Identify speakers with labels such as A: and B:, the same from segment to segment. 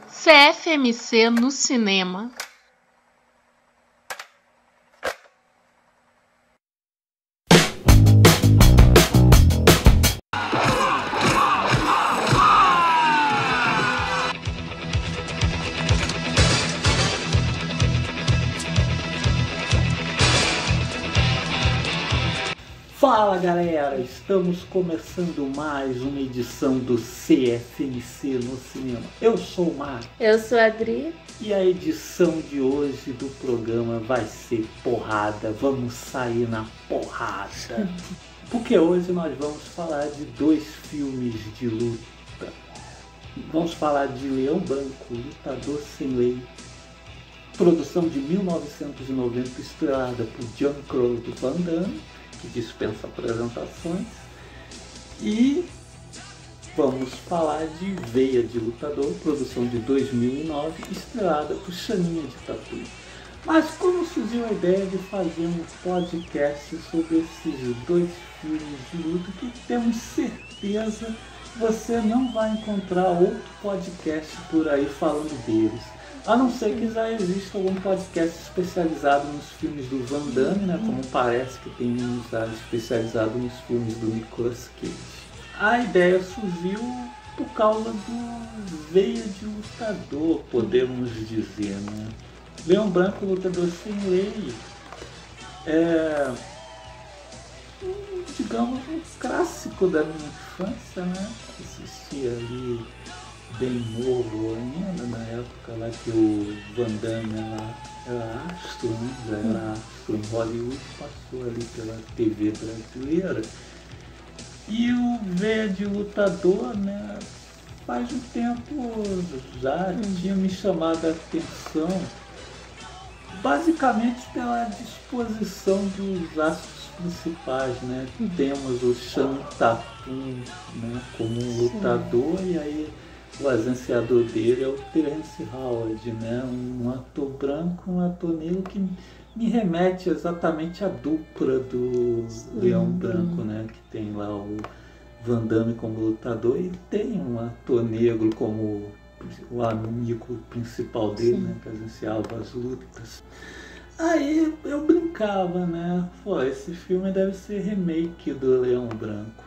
A: CFMC no cinema.
B: Fala galera, estamos começando mais uma edição do CFMC no cinema. Eu sou o Marcos.
A: Eu sou a Adri.
B: E a edição de hoje do programa vai ser porrada, vamos sair na porrada. Porque hoje nós vamos falar de dois filmes de luta. Vamos falar de Leão Branco, Lutador Sem Lei, produção de 1990, estrelada por Jean-Claude Van Damme, que dispensa apresentações, e vamos falar de Veia de Lutador, produção de 2009, estrelada por Xaninha de Tatu. Mas como surgiu a ideia de fazer um podcast sobre esses dois filmes de luta que temos certeza você não vai encontrar outro podcast por aí falando deles? A não ser que já exista algum podcast especializado nos filmes do Van Damme, né? Como parece que tem um já especializado nos filmes do Nicolas Cage. A ideia surgiu por causa do Veia de Lutador, podemos dizer, né? Leão Branco, Lutador Sem Lei, é, digamos, um clássico da minha infância, né? Assistia ali bem novo ainda, na época lá que o Van Damme era astro, né? Já era astro em Hollywood, passou ali pela TV brasileira. E o Veia de Lutador, né, faz um tempo já tinha me chamado a atenção, basicamente pela disposição dos astros principais, né? Temos o Channing Tatum, né, como um lutador. Sim. E aí o agenciador dele é o Terence Howard, né? Um ator branco, um ator negro, que me remete exatamente à dupla do Leão Branco, né? Que tem lá o Van Damme como lutador e tem um ator negro como o amigo principal dele, né? Que agenciava as lutas. Aí eu brincava, né? Pô, esse filme deve ser remake do Leão Branco.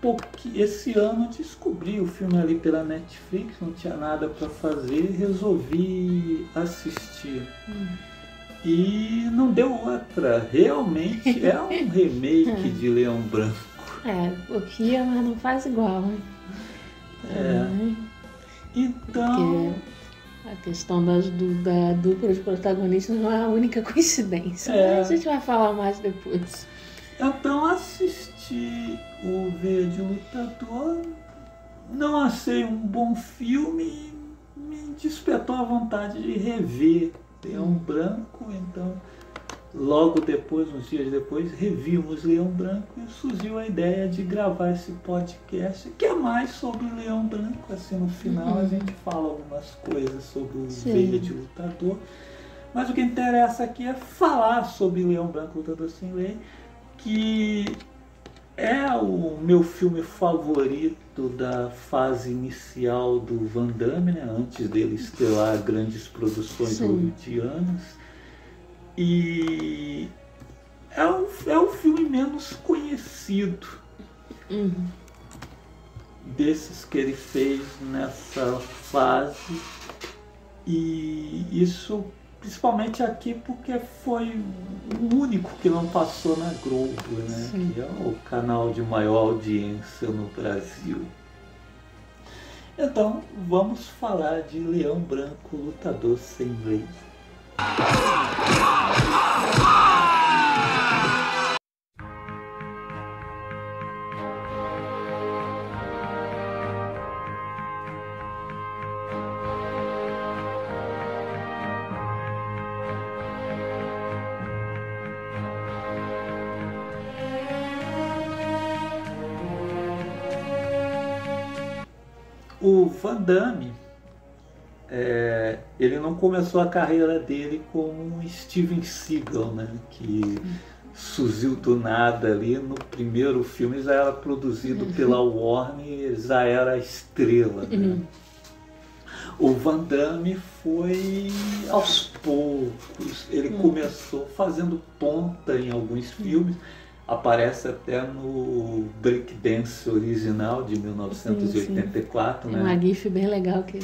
B: Porque esse ano eu descobri o filme ali pela Netflix, não tinha nada para fazer, resolvi assistir. E não deu outra, realmente é um remake de Leão Branco.
A: Copia, mas não faz igual, né?
B: Então...
A: Porque a questão da dupla de protagonistas não é a única coincidência. Mas a gente vai falar mais depois.
B: Então assisti o Veia de Lutador, não achei um bom filme e me despertou a vontade de rever Leão Branco. Então logo depois, uns dias depois, revimos Leão Branco e surgiu a ideia de gravar esse podcast, que é mais sobre o Leão Branco. Assim, no final a gente fala algumas coisas sobre o Veia de Lutador, mas o que interessa aqui é falar sobre Leão Branco, Lutador Sem Lei, que é o meu filme favorito da fase inicial do Van Damme, né? Antes dele estrelar grandes produções hollywoodianas. E é o filme menos conhecido desses que ele fez nessa fase. E isso principalmente aqui porque foi o único que não passou na Globo, né? Que é o canal de maior audiência no Brasil. Então vamos falar de Leão Branco, Lutador Sem Lei. O Van Damme, ele não começou a carreira dele como Steven Seagal, né? Que surgiu do nada ali. No primeiro filme já era produzido pela Warner, já era estrela, né? O Van Damme foi aos poucos. Ele começou fazendo ponta em alguns filmes. Aparece até no Breakdance original de 1984.
A: Tem
B: né?
A: uma gif bem legal que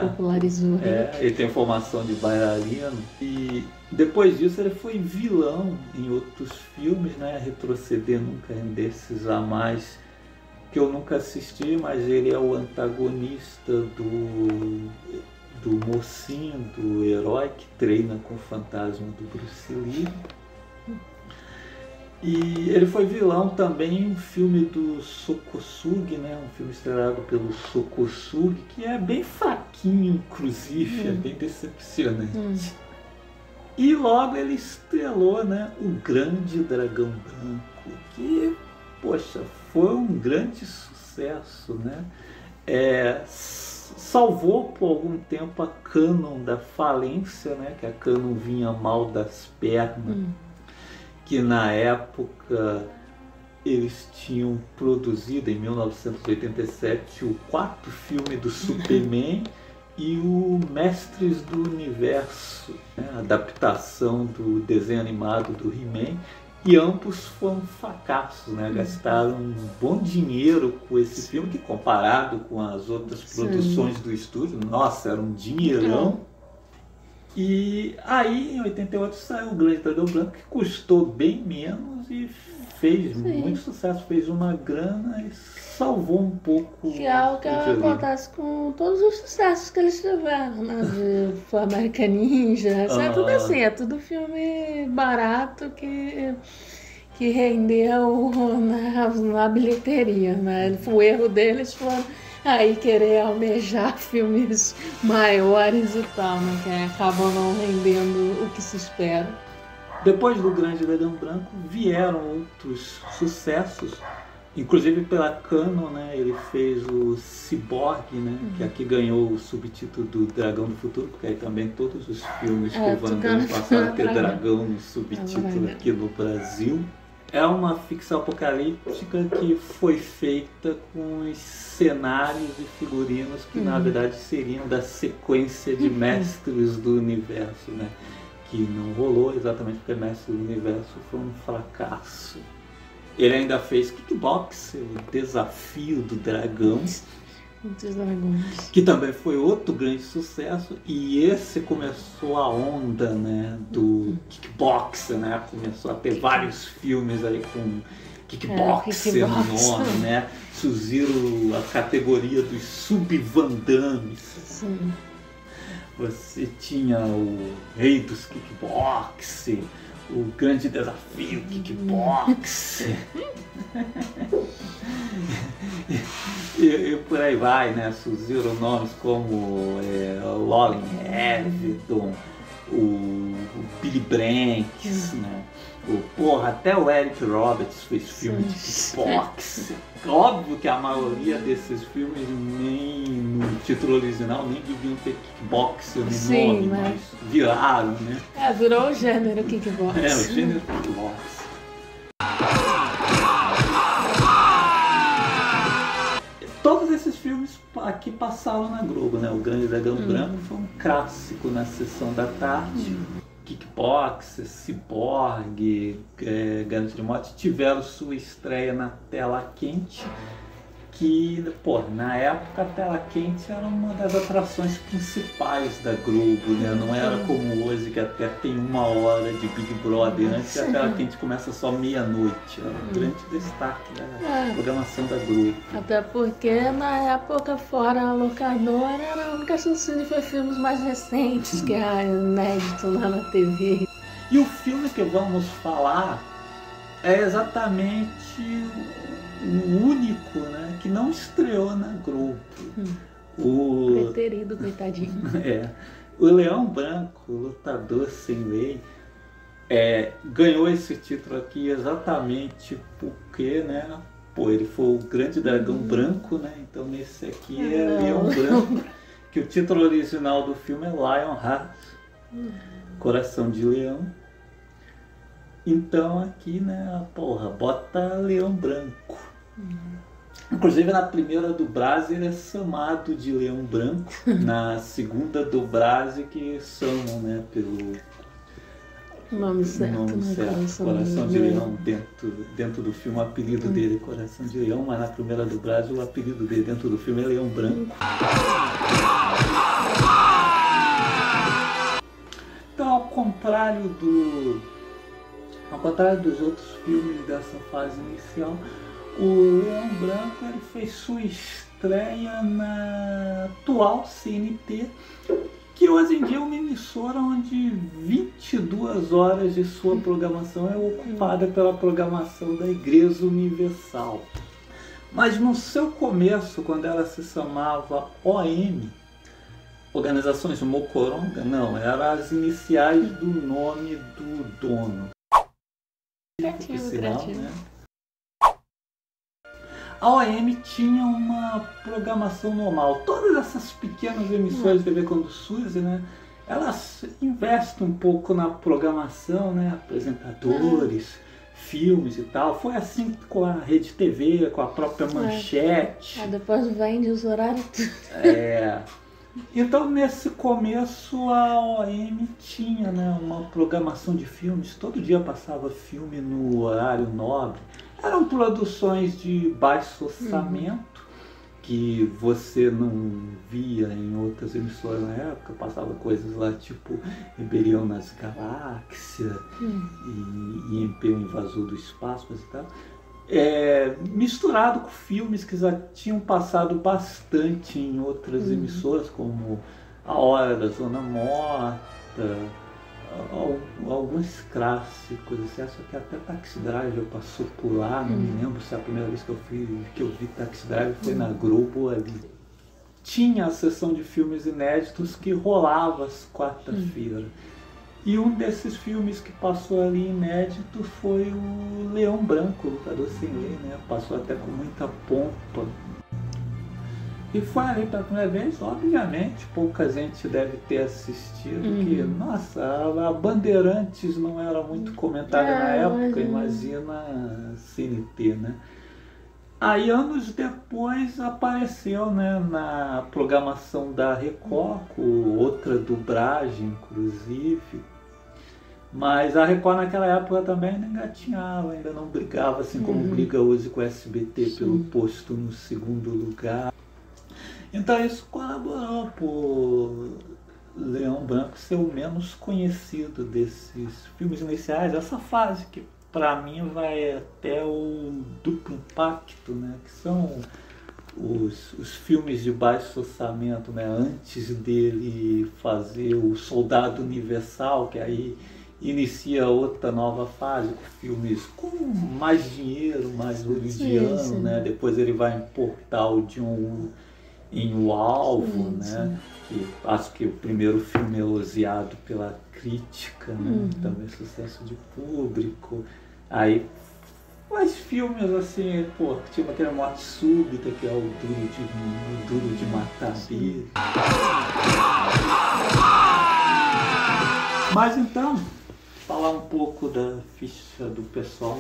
A: popularizou.
B: Ele tem formação de bailarino. E depois disso ele foi vilão em outros filmes, né? Retroceder nunca um desses a mais, que eu nunca assisti, mas ele é o antagonista do mocinho, do herói que treina com o fantasma do Bruce Lee. E ele foi vilão também em um filme do Sokosugi, né? Um filme estrelado pelo Sokosugi, que é bem fraquinho, inclusive, é bem decepcionante. E logo ele estrelou, né, o Grande Dragão Branco, que, poxa, foi um grande sucesso, né? Salvou por algum tempo a Canon da falência, né? Que a Canon vinha mal das pernas. Que na época eles tinham produzido, em 1987, o quarto filme do Superman e o Mestres do Universo, né? A adaptação do desenho animado do He-Man, e ambos foram fracassos, né? Gastaram um bom dinheiro com esse filme, que comparado com as outras produções do estúdio, nossa, era um dinheirão. E aí, em 88, saiu o Grande Dragão Branco, que custou bem menos e fez muito sucesso, fez uma grana e salvou um pouco.
A: Que é o que acontece com todos os sucessos que eles tiveram, né? De American Ninja, é tudo assim, é tudo filme barato que rendeu na bilheteria, né? O erro deles foi aí querer almejar filmes maiores e tal, né? Que acabam não rendendo o que se espera.
B: Depois do Grande Dragão Branco vieram outros sucessos, inclusive pela Canon, né? Ele fez o Cyborg, né? Que aqui ganhou o subtítulo do Dragão do Futuro, porque aí também todos os filmes que o Van Damme passaram a ter dragão no subtítulo aqui no Brasil. É uma ficção apocalíptica que foi feita com os cenários e figurinos que na verdade seriam da sequência de Mestres do Universo, né? Que não rolou exatamente porque Mestres do Universo foi um fracasso. Ele ainda fez Kickbox, o Desafio do Dragão, que também foi outro grande sucesso, e esse começou a onda, né, do kickboxer, né? Começou a ter vários filmes aí com kickboxer no nome, né? Surgiram a categoria dos sub-Van Dammes.
A: Sim.
B: Você tinha o Rei dos Kickboxer, o Grande Desafio Kickboxer. E por aí vai, né? Surgiram nomes como Lolin Everton, o Billy Blanks, né? Até o Eric Roberts fez filme de kickboxing. Óbvio que a maioria desses filmes nem no título original nem deviam ter kickboxing no nome, mas viraram, né?
A: Virou o gênero kickboxing.
B: O gênero kickboxing. Todos esses filmes aqui passaram na Globo, né? O Grande Dragão Branco foi um clássico na sessão da tarde. Kickboxer, Cyborg, Gambito de Morte tiveram sua estreia na tela quente, que, na época a tela quente era uma das atrações principais da Globo, né? Não era como hoje, que até tem 1 hora de Big Brother, antes a tela quente começa só meia-noite, era um grande destaque da programação da Globo.
A: Até porque na época, fora a locadora, era a única chance de ver filmes mais recentes, que era inédito lá na TV.
B: E o filme que vamos falar é exatamente o único, né, que não estreou na Globo.
A: Preterido, coitadinho.
B: O Leão Branco, Lutador Sem Lei, ganhou esse título aqui exatamente porque, né, Pô, ele foi o Grande Dragão Branco, né? Então nesse aqui é Leão Branco, que o título original do filme é Lionheart, Coração de Leão. Então aqui, né, porra, bota Leão Branco. Inclusive na primeira dublagem ele é chamado de Leão Branco, na segunda dublagem que chamam, né, pelo
A: nome certo,
B: Coração de Leão. Dentro do filme o apelido dele é Coração de Leão, mas na primeira dublagem o apelido dele dentro do filme é Leão Branco. Então, ao contrário dos outros filmes dessa fase inicial, o Leão Branco ele fez sua estreia na atual CNT, que hoje em dia é uma emissora onde 22 horas de sua programação é ocupada pela programação da Igreja Universal. Mas no seu começo, quando ela se chamava OM, Organizações Mocoronga, não, eram as iniciais do nome do dono.
A: Criativo.
B: Né? A OM tinha uma programação normal. Todas essas pequenas emissoras de TV quando surgem, né, elas investem um pouco na programação, né, apresentadores, filmes e tal. Foi assim com a Rede TV, com a própria Manchete.
A: Depois vende os horários.
B: Então nesse começo a OM tinha, né, uma programação de filmes. Todo dia passava filme no horário nobre. Eram produções de baixo orçamento, que você não via em outras emissoras na época. Passava coisas lá tipo Rebelião nas Galáxias e IMP, o Invasor do Espaço, e tal. Misturado com filmes que já tinham passado bastante em outras emissoras, como A Hora da Zona Morta, alguns clássicos. Você acha que até Taxi Driver passou por lá? Não me lembro se a primeira vez que eu vi Taxi Driver foi na Globo ali. Tinha a sessão de filmes inéditos que rolava às quarta-feiras. E um desses filmes que passou ali inédito foi o Leão Branco, Lutador Sem Lei, né? Passou até com muita pompa. E foi ali pela primeira vez, obviamente, pouca gente deve ter assistido, que, nossa, a Bandeirantes não era muito comentada na época, imagina a CNT, né? Aí, anos depois, apareceu, né, na programação da Record, com outra dublagem, inclusive. Mas a Record naquela época também ainda engatinhava, ainda não brigava assim como briga hoje com o SBT pelo posto no segundo lugar. Então isso colaborou por Leão Branco ser o menos conhecido desses filmes iniciais, essa fase que para mim vai até o Duplo Impacto, né? Que são os filmes de baixo orçamento, né? Antes dele fazer o Soldado Universal, que aí inicia outra nova fase, com filmes com mais dinheiro, mais hollywoodiano, né? Depois ele vai importar o John em O Alvo, né? Que acho que o primeiro filme elogiado pela crítica, né? Também sucesso de público. Aí faz filmes assim, pô, tipo aquele Morte Súbita, que é o Duro de Matar dele. Mas então, falar um pouco da ficha do pessoal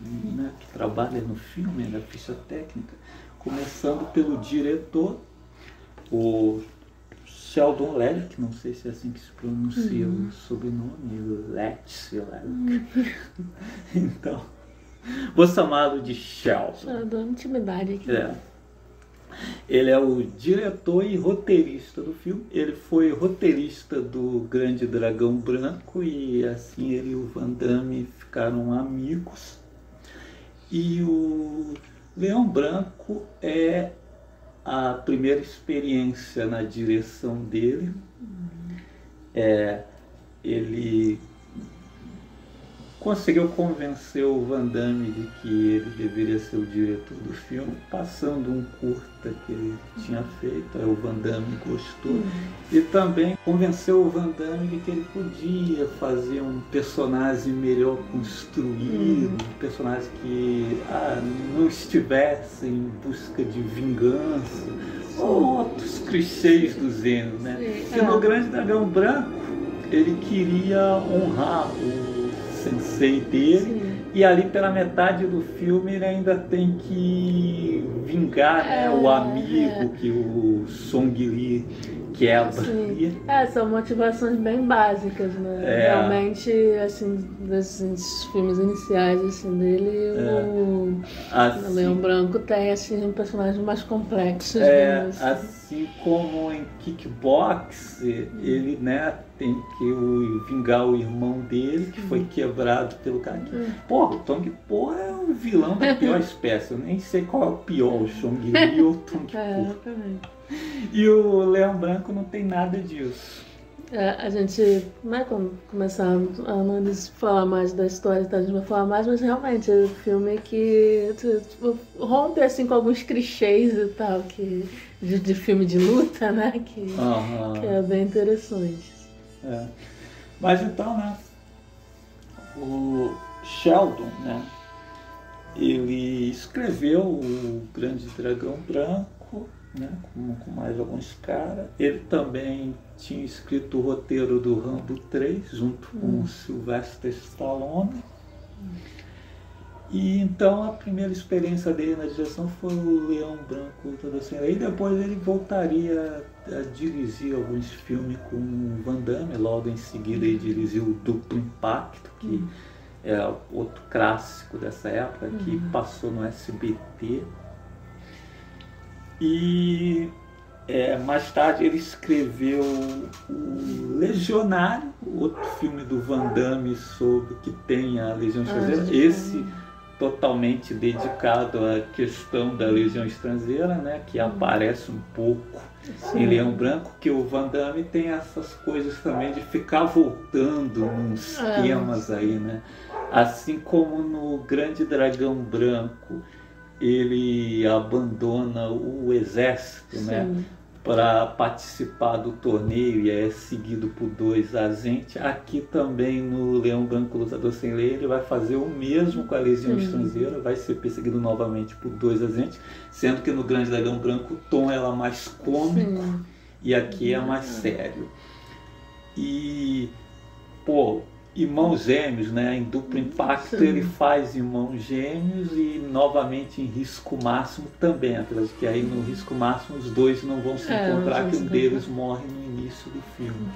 B: né, que trabalha no filme, da ficha técnica. Começando pelo diretor, o Sheldon Levick, não sei se é assim que se pronuncia o sobrenome, Levick. Então, vou chamá-lo de Sheldon.
A: Só dou intimidade aqui.
B: Ele é o diretor e roteirista do filme. Ele foi roteirista do Grande Dragão Branco e assim ele e o Van Damme ficaram amigos. E o Leão Branco é a primeira experiência na direção dele. Ele conseguiu convencer o Van Damme de que ele deveria ser o diretor do filme, passando um curta que ele tinha feito, aí o Van Damme gostou, e também convenceu o Van Damme de que ele podia fazer um personagem melhor construído, um personagem que não estivesse em busca de vingança, ou outros clichês do gênero, né? E no Grande Dragão Branco, ele queria honrar o sensei dele, e ali pela metade do filme ele ainda tem que vingar, né, o amigo que o Song Lee quebra.
A: São motivações bem básicas, né? Realmente, assim, desses filmes iniciais assim, dele, o Leão Branco tem assim, um personagem mais complexo.
B: Assim como em Kickbox, ele, né, tem que vingar o irmão dele, que foi quebrado pelo cara. Porra, o Tong Po é um vilão da pior espécie. Eu nem sei qual é o pior, o Song Lee ou o Tong Po. E o Leão Branco não tem nada disso.
A: A gente, quando começar a falar mais da história, a gente vai falar mais, mas realmente é um filme que rompe assim, com alguns clichês e tal, de filme de luta, né? Que é bem interessante.
B: Mas então, né, o Sheldon, né, ele escreveu o Grande Dragão Branco, né, com mais alguns caras. Ele também tinha escrito o roteiro do Rambo 3 junto com o Sylvester Stallone. E então a primeira experiência dele na direção foi o Leão Branco Todo Sem Lei. E depois ele voltaria a dirigir alguns filmes com o Van Damme. Logo em seguida ele dirigiu o Duplo Impacto, que é outro clássico dessa época, que passou no SBT. E mais tarde ele escreveu o Legionário, outro filme do Van Damme sobre que tem a Legião Estrangeira. Esse totalmente dedicado à questão da Legião Estrangeira, né, que aparece um pouco em Leão Branco, que o Van Damme tem essas coisas também de ficar voltando nos temas aí, né? Assim como no Grande Dragão Branco ele abandona o exército, né, para participar do torneio e é seguido por 2 agentes. Aqui também no Leão Branco Lutador Sem Lei ele vai fazer o mesmo com a Legião Estrangeira, vai ser perseguido novamente por 2 agentes, sendo que no Grande Dragão Branco o tom é mais cômico e aqui é mais sério. E, Irmãos Gêmeos, né? Em Duplo Impacto ele faz Irmãos Gêmeos e novamente em Risco Máximo também, apesar de que aí no Risco Máximo os 2 não vão se encontrar, que um deles morre no início do filme.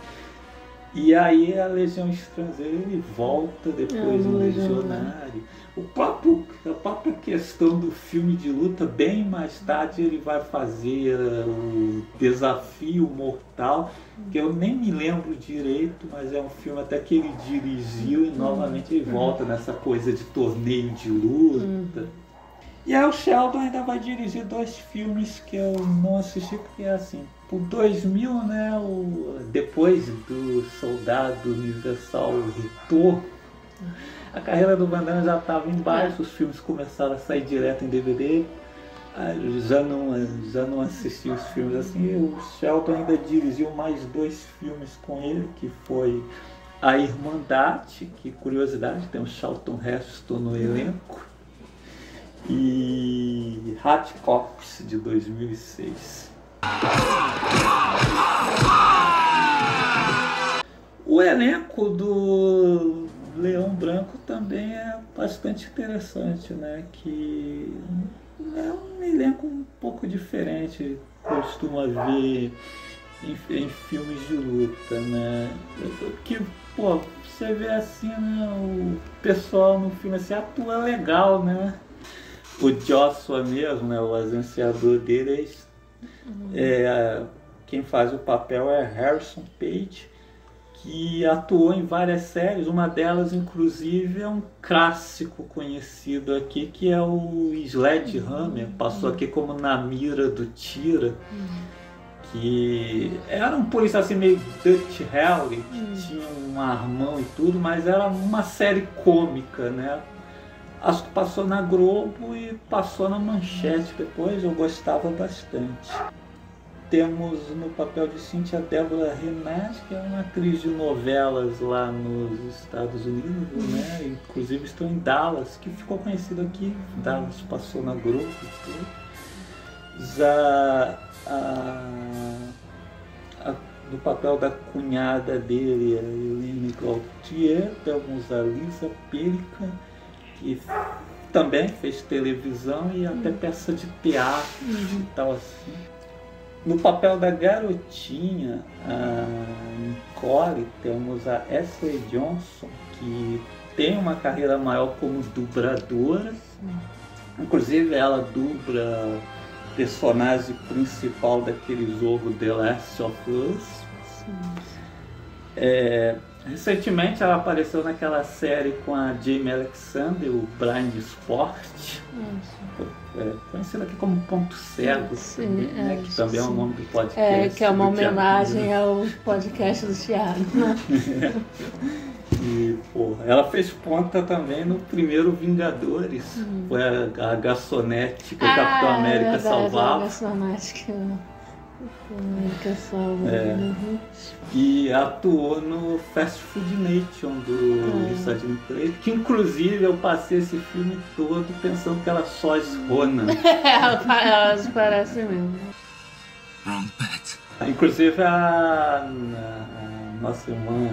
B: E aí a Legião Estrangeira ele volta depois no Legionário. A própria questão do filme de luta, bem mais tarde ele vai fazer o Desafio Mortal, que eu nem me lembro direito, mas é um filme até que ele dirigiu e novamente ele volta nessa coisa de torneio de luta. E aí o Sheldon ainda vai dirigir 2 filmes que eu não assisti, porque é assim, por 2000, né, depois do Soldado Universal Retorno, a carreira do Van Damme já estava embaixo, os filmes começaram a sair direto em DVD, já não assisti os filmes assim. O Sheldon ainda dirigiu mais 2 filmes com ele, que foi A Irmandade, que curiosidade, tem o Charlton Heston no elenco, e Rat Corps, de 2006. O elenco do Leão Branco também é bastante interessante, né? Que é um elenco um pouco diferente, costuma ver em filmes de luta, né? Que, você vê assim, né? O pessoal no filme assim, atua legal, né? O Joshua mesmo, né? O agenciador dele, quem faz o papel é Harrison Page, que atuou em várias séries. Uma delas, inclusive, é um clássico conhecido aqui, que é o Sledgehammer. Passou aqui como Na Mira do Tira, que era um policial assim meio Dutch Harry, que tinha um armão e tudo, mas era uma série cômica, né? Acho que passou na Globo e passou na Manchete depois, eu gostava bastante. Temos no papel de Cynthia Deborah Renash, que é uma atriz de novelas lá nos Estados Unidos, né? Inclusive estou em Dallas, que ficou conhecido aqui. Dallas passou na Globo e tudo. Já no papel da cunhada dele, a Helene Gautier, temos a Lisa Pelican, que também fez televisão e até peça de teatro e tal assim. No papel da garotinha, a Nicole, temos a Ashley Johnson, que tem uma carreira maior como dubladora. Inclusive ela dubla o personagem principal daquele jogo The Last of Us. Recentemente ela apareceu naquela série com a Jamie Alexander, o Blind Sport, conhecido aqui como Ponto Cego, também, né? Que também é o nome do podcast.
A: Que é uma homenagem ao podcast do Thiago. Né?
B: E, porra, ela fez ponta também no primeiro Vingadores. Foi a garçonete que o Capitão América salvava.
A: A garçonete que o América salva.
B: E atuou no Fast Food Nation do Richard Linklater, que inclusive eu passei esse filme todo pensando que ela só Ronan.
A: Elas parecem mesmo.
B: Inclusive a nossa irmã,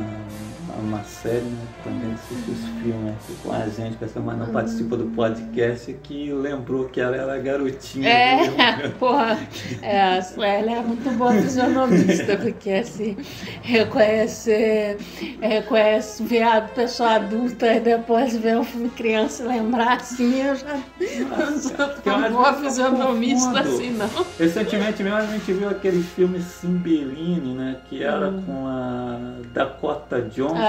B: a Marcele, né, também assiste os filmes aqui com a gente, mas não participa do podcast, que lembrou que ela era garotinha.
A: Porra, ela é muito boa fisionomista, porque assim, reconhece ver a pessoa adulta e depois ver um filme criança e lembrar assim, eu já não sou tão boa fisionomista assim, não.
B: Recentemente mesmo a gente viu aquele filme Cymbeline, né, que era com a Dakota Johnson.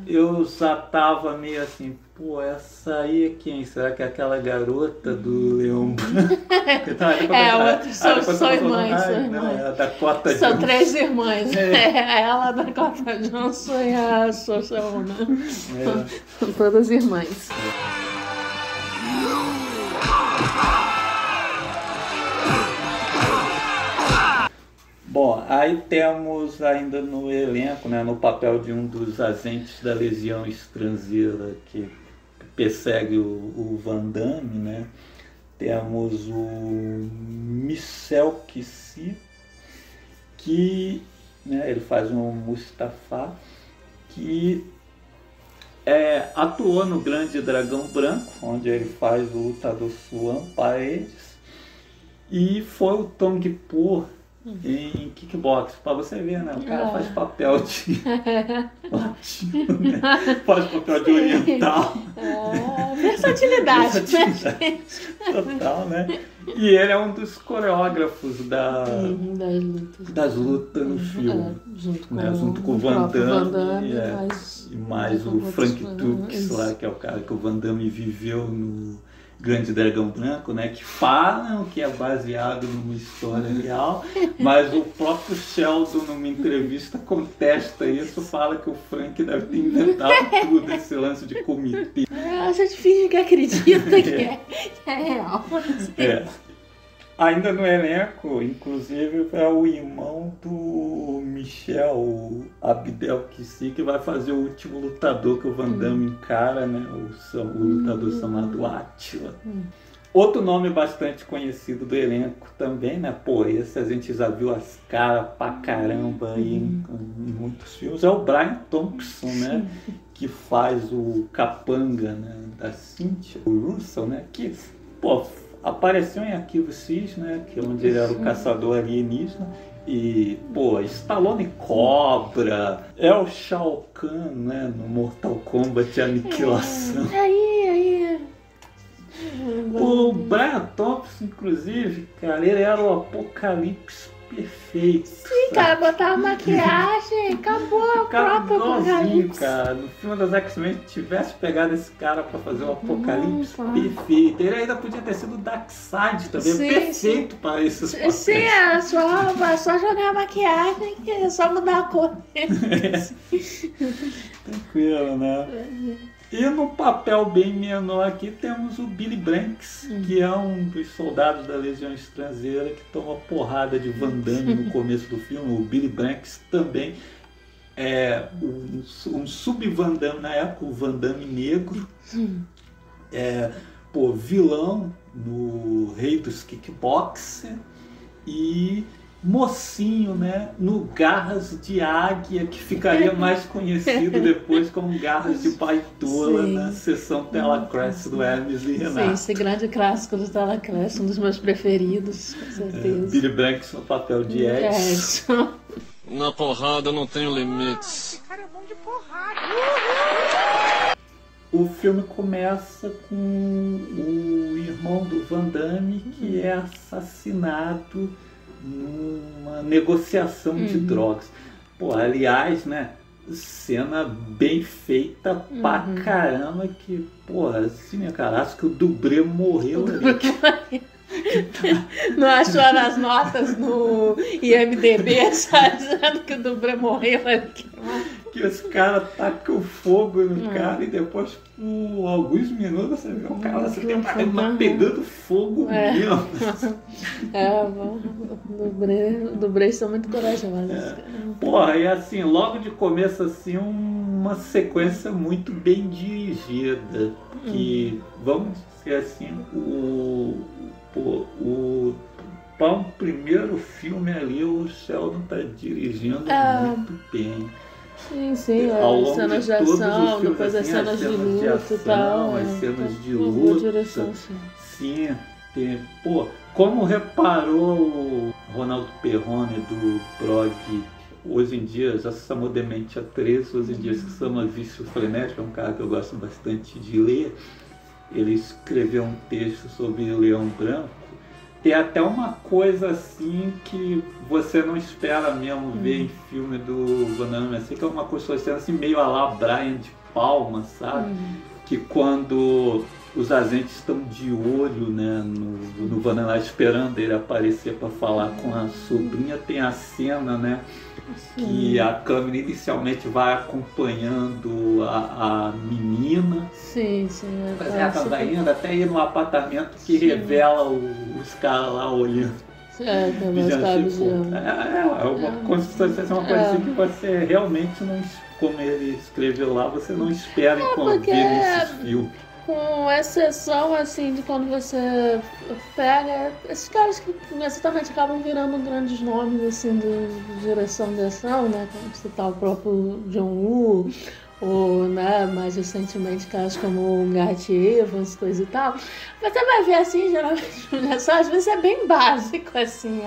B: Eu já tava meio assim, pô, essa aí é quem? Será que é aquela garota do Leão Branco?
A: Outros são irmãs.
B: Não, é a Dakota Johnson.
A: São 3 irmãs. Ela, a Dakota Johnson e a Saoirse Ronan. São todas irmãs.
B: Bom, aí temos ainda no elenco, né, no papel de um dos agentes da Legião Estrangeira que persegue o Van Damme, né, temos o Michel Kissi, que, né, ele faz um Mustafa, que atuou no Grande Dragão Branco, onde ele faz o lutador Suan Paredes, e foi o Tong Po em kickbox, pra você ver, né? O cara faz papel de latino, né? Faz papel de oriental.
A: Versatilidade.
B: Total, né? E ele é um dos coreógrafos das lutas no filme. Junto com o Van Damme e mais o Frank Dux lá, que é o cara que o Van Damme viveu no Grande Dragão Branco, né, que falam que é baseado numa história real, mas o próprio Sheldon, numa entrevista, contesta isso, fala que o Frank deve ter inventado tudo, esse lance de comitê.
A: A gente finge que acredita que é real.
B: Ainda no elenco, inclusive, é o irmão do Michel Abdel Kissi, que vai fazer o último lutador que o Van Damme encara, né? O lutador chamado Átila. Outro nome bastante conhecido do elenco também, né? Pô, esse a gente já viu as caras pra caramba aí em muitos filmes. É o Brian Thompson, né? Que faz o capanga, né, da Cynthia, o Russell, né? Que, pô, apareceu em Arquivo X, né, que é onde ele era o caçador alienígena. E, pô, Stallone Cobra, é o Shao Kahn, né, no Mortal Kombat Aniquilação. O Brian Thompson, inclusive, cara, ele era o Apocalipse perfeito.
A: Sim, cara, botar maquiagem, acabou o próprio Apocalipse.
B: Cara. No filme das X-Men, se tivesse pegado esse cara pra fazer o Apocalipse, perfeito. Ele ainda podia ter sido o Darkseid também, perfeito para esses papéis.
A: Sim, é só jogar maquiagem, que é só mudar a cor.
B: Tranquilo, né? E no papel bem menor aqui temos o Billy Blanks, que é um dos soldados da Legião Estrangeira que toma porrada de Van Damme no começo do filme. O Billy Blanks também é um sub-Van Damme na época, o Van Damme negro. Vilão no Rei dos Kickboxer e mocinho, né, no Garras de Águia, que ficaria mais conhecido depois como Garras de Baitola na sessão Telacrash do Hermes e Renato.
A: Sim, esse grande clássico do Telacrash, um dos meus preferidos, com certeza.
B: Billy Blanks no papel de Edson.
C: Na porrada não tenho limites.
D: Esse cara é bom de porrada.
B: O filme começa com o irmão do Van Damme que é assassinado numa negociação de drogas. Pô, aliás, né, cena bem feita pra caramba, que, porra, assim, cara, acho que o Dubré morreu ali.
A: Não achou nas notas no IMDB, sabe, dizendo que o Dubré morreu aqui.
B: Que os caras tacam fogo no cara e depois, por alguns minutos, você vê o cara assim, pegando fogo mesmo.
A: O Dubré são muito corajosos.
B: Porra, e assim, logo de começo, assim, uma sequência muito bem dirigida. Que, vamos dizer assim, para um primeiro filme ali, o Sheldon tá dirigindo muito bem.
A: Sim, as cenas de ação, depois as cenas de luta e tal.
B: As cenas de luta. Sim, como reparou o Ronaldo Perrone do blog Hoje em Dia, já se chamou Demente a 13, hoje em dia se chama Vício Frenético, é um cara que eu gosto bastante de ler. Ele escreveu um texto sobre Leão Branco. Tem até uma coisa assim que você não espera mesmo ver em filme do Van Damme, assim, que é uma construção assim meio a lá Brian de Palma, sabe? Que quando os agentes estão de olho, né, no Van Damme, esperando ele aparecer para falar com a sobrinha, tem a cena, né, que a câmera inicialmente vai acompanhando a menina.
A: Sim.
B: Ela vai indo até ir no apartamento que revela os caras lá olhando.
A: É
B: uma construção, uma coisa assim que você realmente não, como ele escreveu lá, você não espera enquanto vê nesse filme.
A: Com exceção, assim, de quando você pega esses caras que exatamente acabam virando grandes nomes, assim, de direção de ação, né? Como citar o próprio John Woo, ou, né, mais recentemente, caras como o Gareth Evans, coisa e tal. Você vai ver, assim, geralmente, às vezes é bem básico, assim,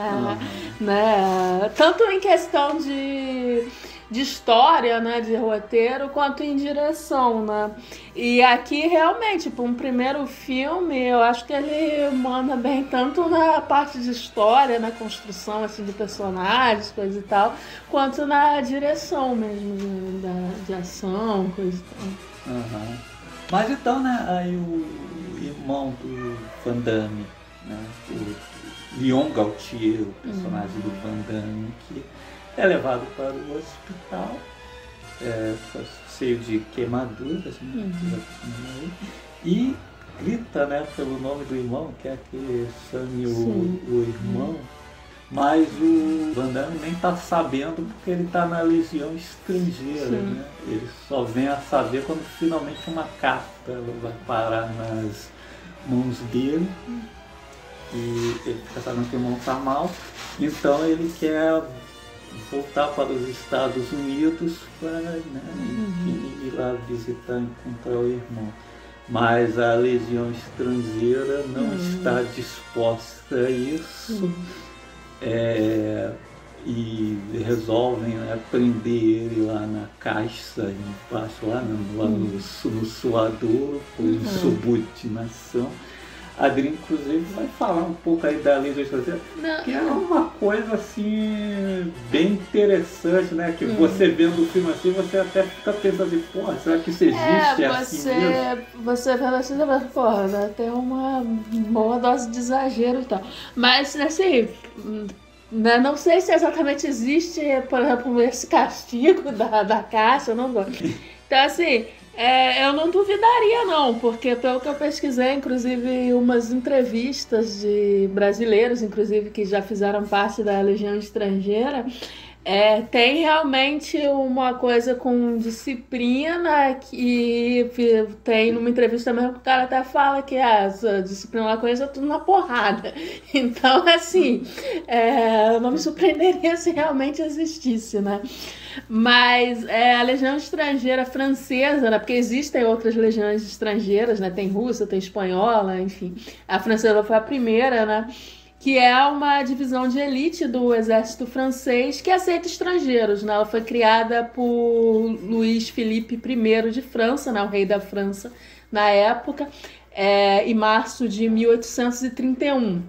A: né? Tanto em questão de história, né, de roteiro, quanto em direção, né? E aqui, realmente, para um primeiro filme, eu acho que ele manda bem tanto na parte de história, na construção, assim, de personagens, coisa e tal, quanto na direção mesmo, de ação, coisa e tal.
B: Mas então, né, aí o irmão do Van Damme, né, o Leon Gautier, o personagem do Van Damme, que é levado para o hospital, cheio de queimaduras, né? E grita, né, pelo nome do irmão, que é aquele chame o irmão, mas o Van Damme nem está sabendo porque ele está na Legião Estrangeira, né? Ele só vem a saber quando finalmente uma carta vai parar nas mãos dele e ele fica sabendo que o irmão está mal, então ele quer voltar para os Estados Unidos para, né, ir lá visitar e encontrar o irmão. Mas a Legião Estrangeira não está disposta a isso e resolvem, né, prender ele lá na caixa embaixo, lá no suador, por insubordinação. A Adri, inclusive, vai falar um pouco aí da Legião Estrangeira, que é uma coisa, assim, bem interessante, né? Que você vendo o filme assim, você até fica pensando assim, porra, será que isso existe assim mesmo?
A: Você vendo assim, você fala, porra, né? Tem uma boa dose de exagero e tal. Mas, assim, né, não sei se exatamente existe, por exemplo, esse castigo da caixa, eu não gosto. Então, assim... eu não duvidaria não, porque pelo que eu pesquisei, inclusive umas entrevistas de brasileiros, inclusive que já fizeram parte da Legião Estrangeira, tem realmente uma coisa com disciplina que tem numa entrevista mesmo que o cara até fala que essa disciplina lá coisa tudo na porrada. Então, assim, eu não me surpreenderia se realmente existisse, né? Mas a Legião Estrangeira francesa, né? Porque existem outras legiões estrangeiras, né? Tem russa, tem espanhola, enfim. A francesa foi a primeira, né? Que é uma divisão de elite do exército francês que aceita estrangeiros, né? Ela foi criada por Luís Felipe I de França, né? O rei da França na época, em março de 1831,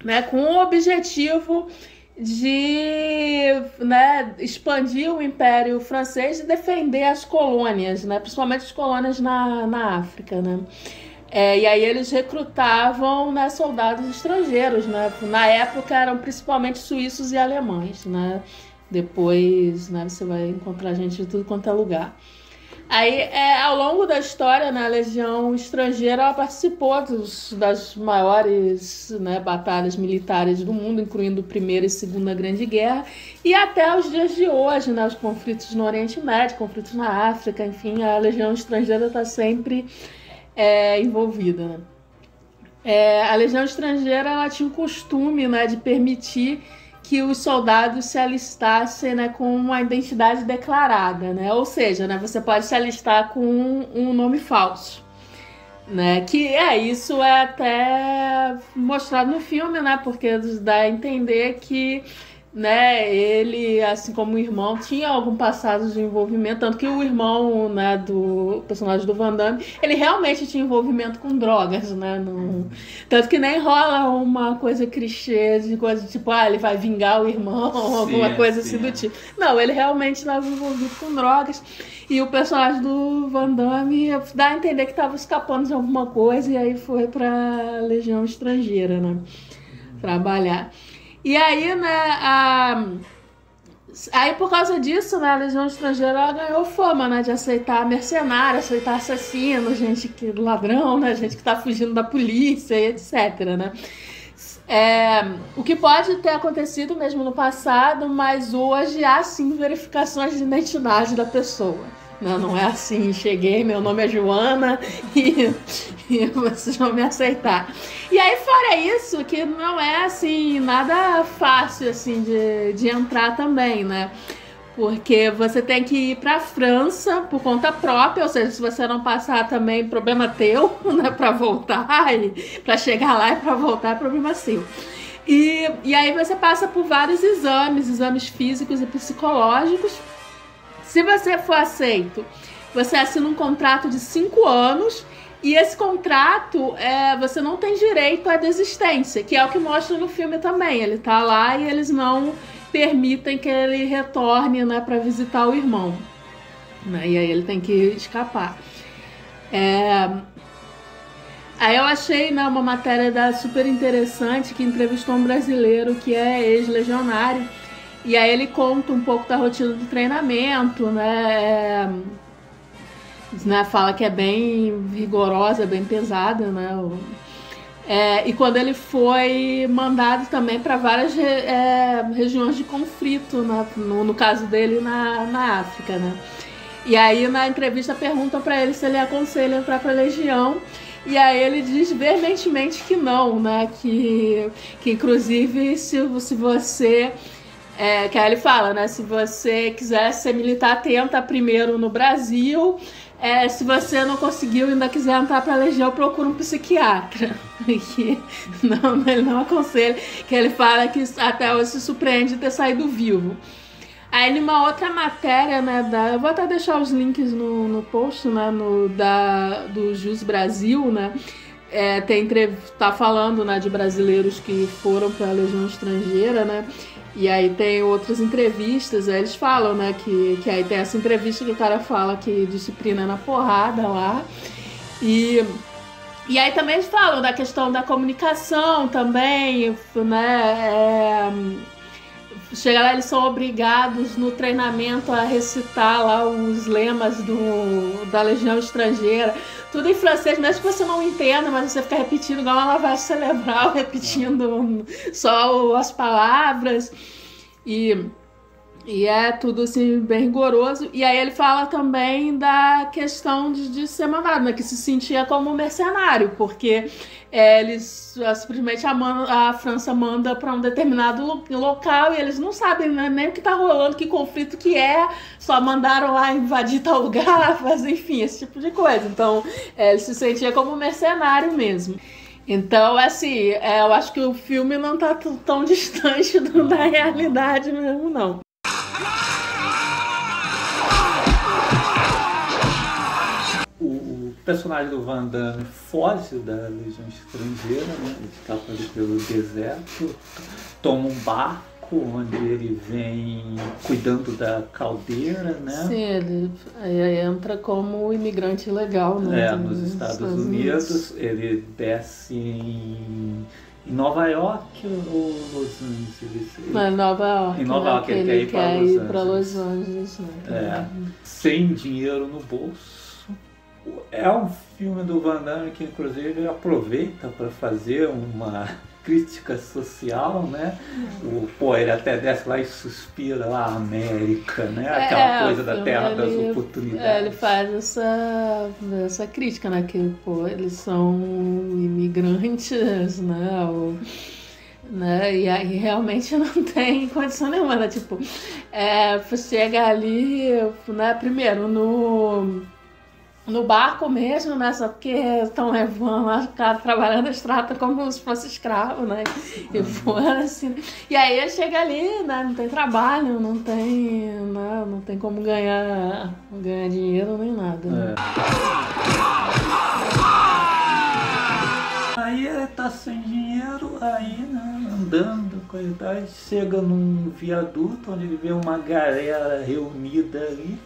A: né? Com o objetivo de, né, expandir o Império Francês e defender as colônias, né? Principalmente as colônias na África, né? E aí eles recrutavam, né, soldados estrangeiros, né? Na época eram principalmente suíços e alemães, né? Depois, né, você vai encontrar gente de tudo quanto é lugar. Aí, ao longo da história, né, a Legião Estrangeira ela participou das maiores, né, batalhas militares do mundo, incluindo a Primeira e Segunda Grande Guerra, e até os dias de hoje, né, os conflitos no Oriente Médio, conflitos na África, enfim, a Legião Estrangeira está sempre envolvida, né? A Legião Estrangeira ela tinha o costume, né, de permitir que os soldados se alistassem, né, com uma identidade declarada, né? Ou seja, né, você pode se alistar com um nome falso, né? Que isso é até mostrado no filme, né? Porque dá a entender que, né, ele, assim como o irmão, tinha algum passado de envolvimento, tanto que o irmão, né, do personagem do Van Damme, ele realmente tinha envolvimento com drogas, né, tanto que nem rola uma coisa clichê de coisa tipo, ele vai vingar o irmão, alguma coisa assim do tipo. Não, ele realmente estava envolvido com drogas, e o personagem do Van Damme dá a entender que estava escapando de alguma coisa, e aí foi pra Legião Estrangeira, né, trabalhar. E aí, né, aí por causa disso, né, a Legião Estrangeira ela ganhou fama, né, de aceitar mercenário, aceitar assassino, gente que ladrão, né, gente que tá fugindo da polícia e etc, né. O que pode ter acontecido mesmo no passado, mas hoje há sim verificações de identidade da pessoa. Não é assim, cheguei, meu nome é Joana e vocês vão me aceitar. E aí, fora isso, que não é assim, nada fácil assim de entrar também, né? Porque você tem que ir pra França por conta própria, ou seja, se você não passar também, problema teu, né? Pra voltar, e pra chegar lá e pra voltar, problema seu. E aí você passa por vários exames físicos e psicológicos. Se você for aceito, você assina um contrato de 5 anos e esse contrato, você não tem direito à desistência, que é o que mostra no filme também. Ele tá lá e eles não permitem que ele retorne, né, para visitar o irmão, né, e aí ele tem que escapar. Aí eu achei, né, uma matéria super interessante que entrevistou um brasileiro que é ex-legionário. E aí ele conta um pouco da rotina do treinamento, né? Fala que é bem rigorosa, bem pesada, né? E quando ele foi mandado também para várias regiões de conflito, né? No caso dele na África, né? E aí na entrevista perguntam para ele se ele aconselha entrar para a Legião. E aí ele diz veementemente que não, né? Que inclusive se você... que aí ele fala, né? Se você quiser ser militar, tenta primeiro no Brasil. Se você não conseguiu e ainda quiser entrar pra Legião, procura um psiquiatra. Que ele não aconselha. Que ele fala que até hoje se surpreende de ter saído vivo. Aí numa outra matéria, né? Eu vou até deixar os links no post, né? Do Jus Brasil, né? tá falando, né, de brasileiros que foram para a Legião Estrangeira, né? E aí tem outras entrevistas, aí eles falam, né, que aí tem essa entrevista que o cara fala que disciplina é na porrada lá. E aí também eles falam da questão da comunicação também, né? Chega lá, eles são obrigados no treinamento a recitar lá os lemas da Legião Estrangeira. Tudo em francês, mesmo que você não entenda, mas você fica repetindo igual uma lavagem cerebral, repetindo só as palavras. E é tudo assim, bem rigoroso. E aí ele fala também da questão de ser mandado, né? Que se sentia como mercenário, porque eles simplesmente a França manda para um determinado local e eles não sabem, né, nem o que tá rolando, que conflito que é, só mandaram lá invadir tal lugar, mas enfim, esse tipo de coisa. Então ele se sentia como mercenário mesmo. Então, assim, eu acho que o filme não tá tão distante da realidade mesmo, não.
B: O personagem do Van Damme foge da Legião Estrangeira, né? Ele escapa ali pelo deserto, toma um barco onde ele vem cuidando da caldeira, né?
A: Sim, ele entra como imigrante ilegal, né?
B: Nos Estados Unidos. Ele desce em Nova York ou Los Angeles?
A: Não, em Nova York.
B: Em Nova York, ele quer ir
A: para Los Angeles. Né?
B: Sem dinheiro no bolso. É um filme do Van Damme que, inclusive, aproveita para fazer uma crítica social, né? Ele até desce lá e suspira lá a América, né? Aquela coisa da terra das oportunidades.
A: Ele faz essa crítica, né? Que, eles são imigrantes, né? E aí realmente não tem condição nenhuma, né? Tipo, chega ali, né? Primeiro no barco mesmo, né? Só porque estão levando lá, os caras trabalhando, eles tratam como se fosse escravo, né? E assim. E aí ele chega ali, né? Não tem trabalho, não tem como ganhar dinheiro nem nada. Né?
B: Aí ele tá sem dinheiro, aí, né? Andando, coisa, chega num viaduto onde ele vê uma galera reunida ali.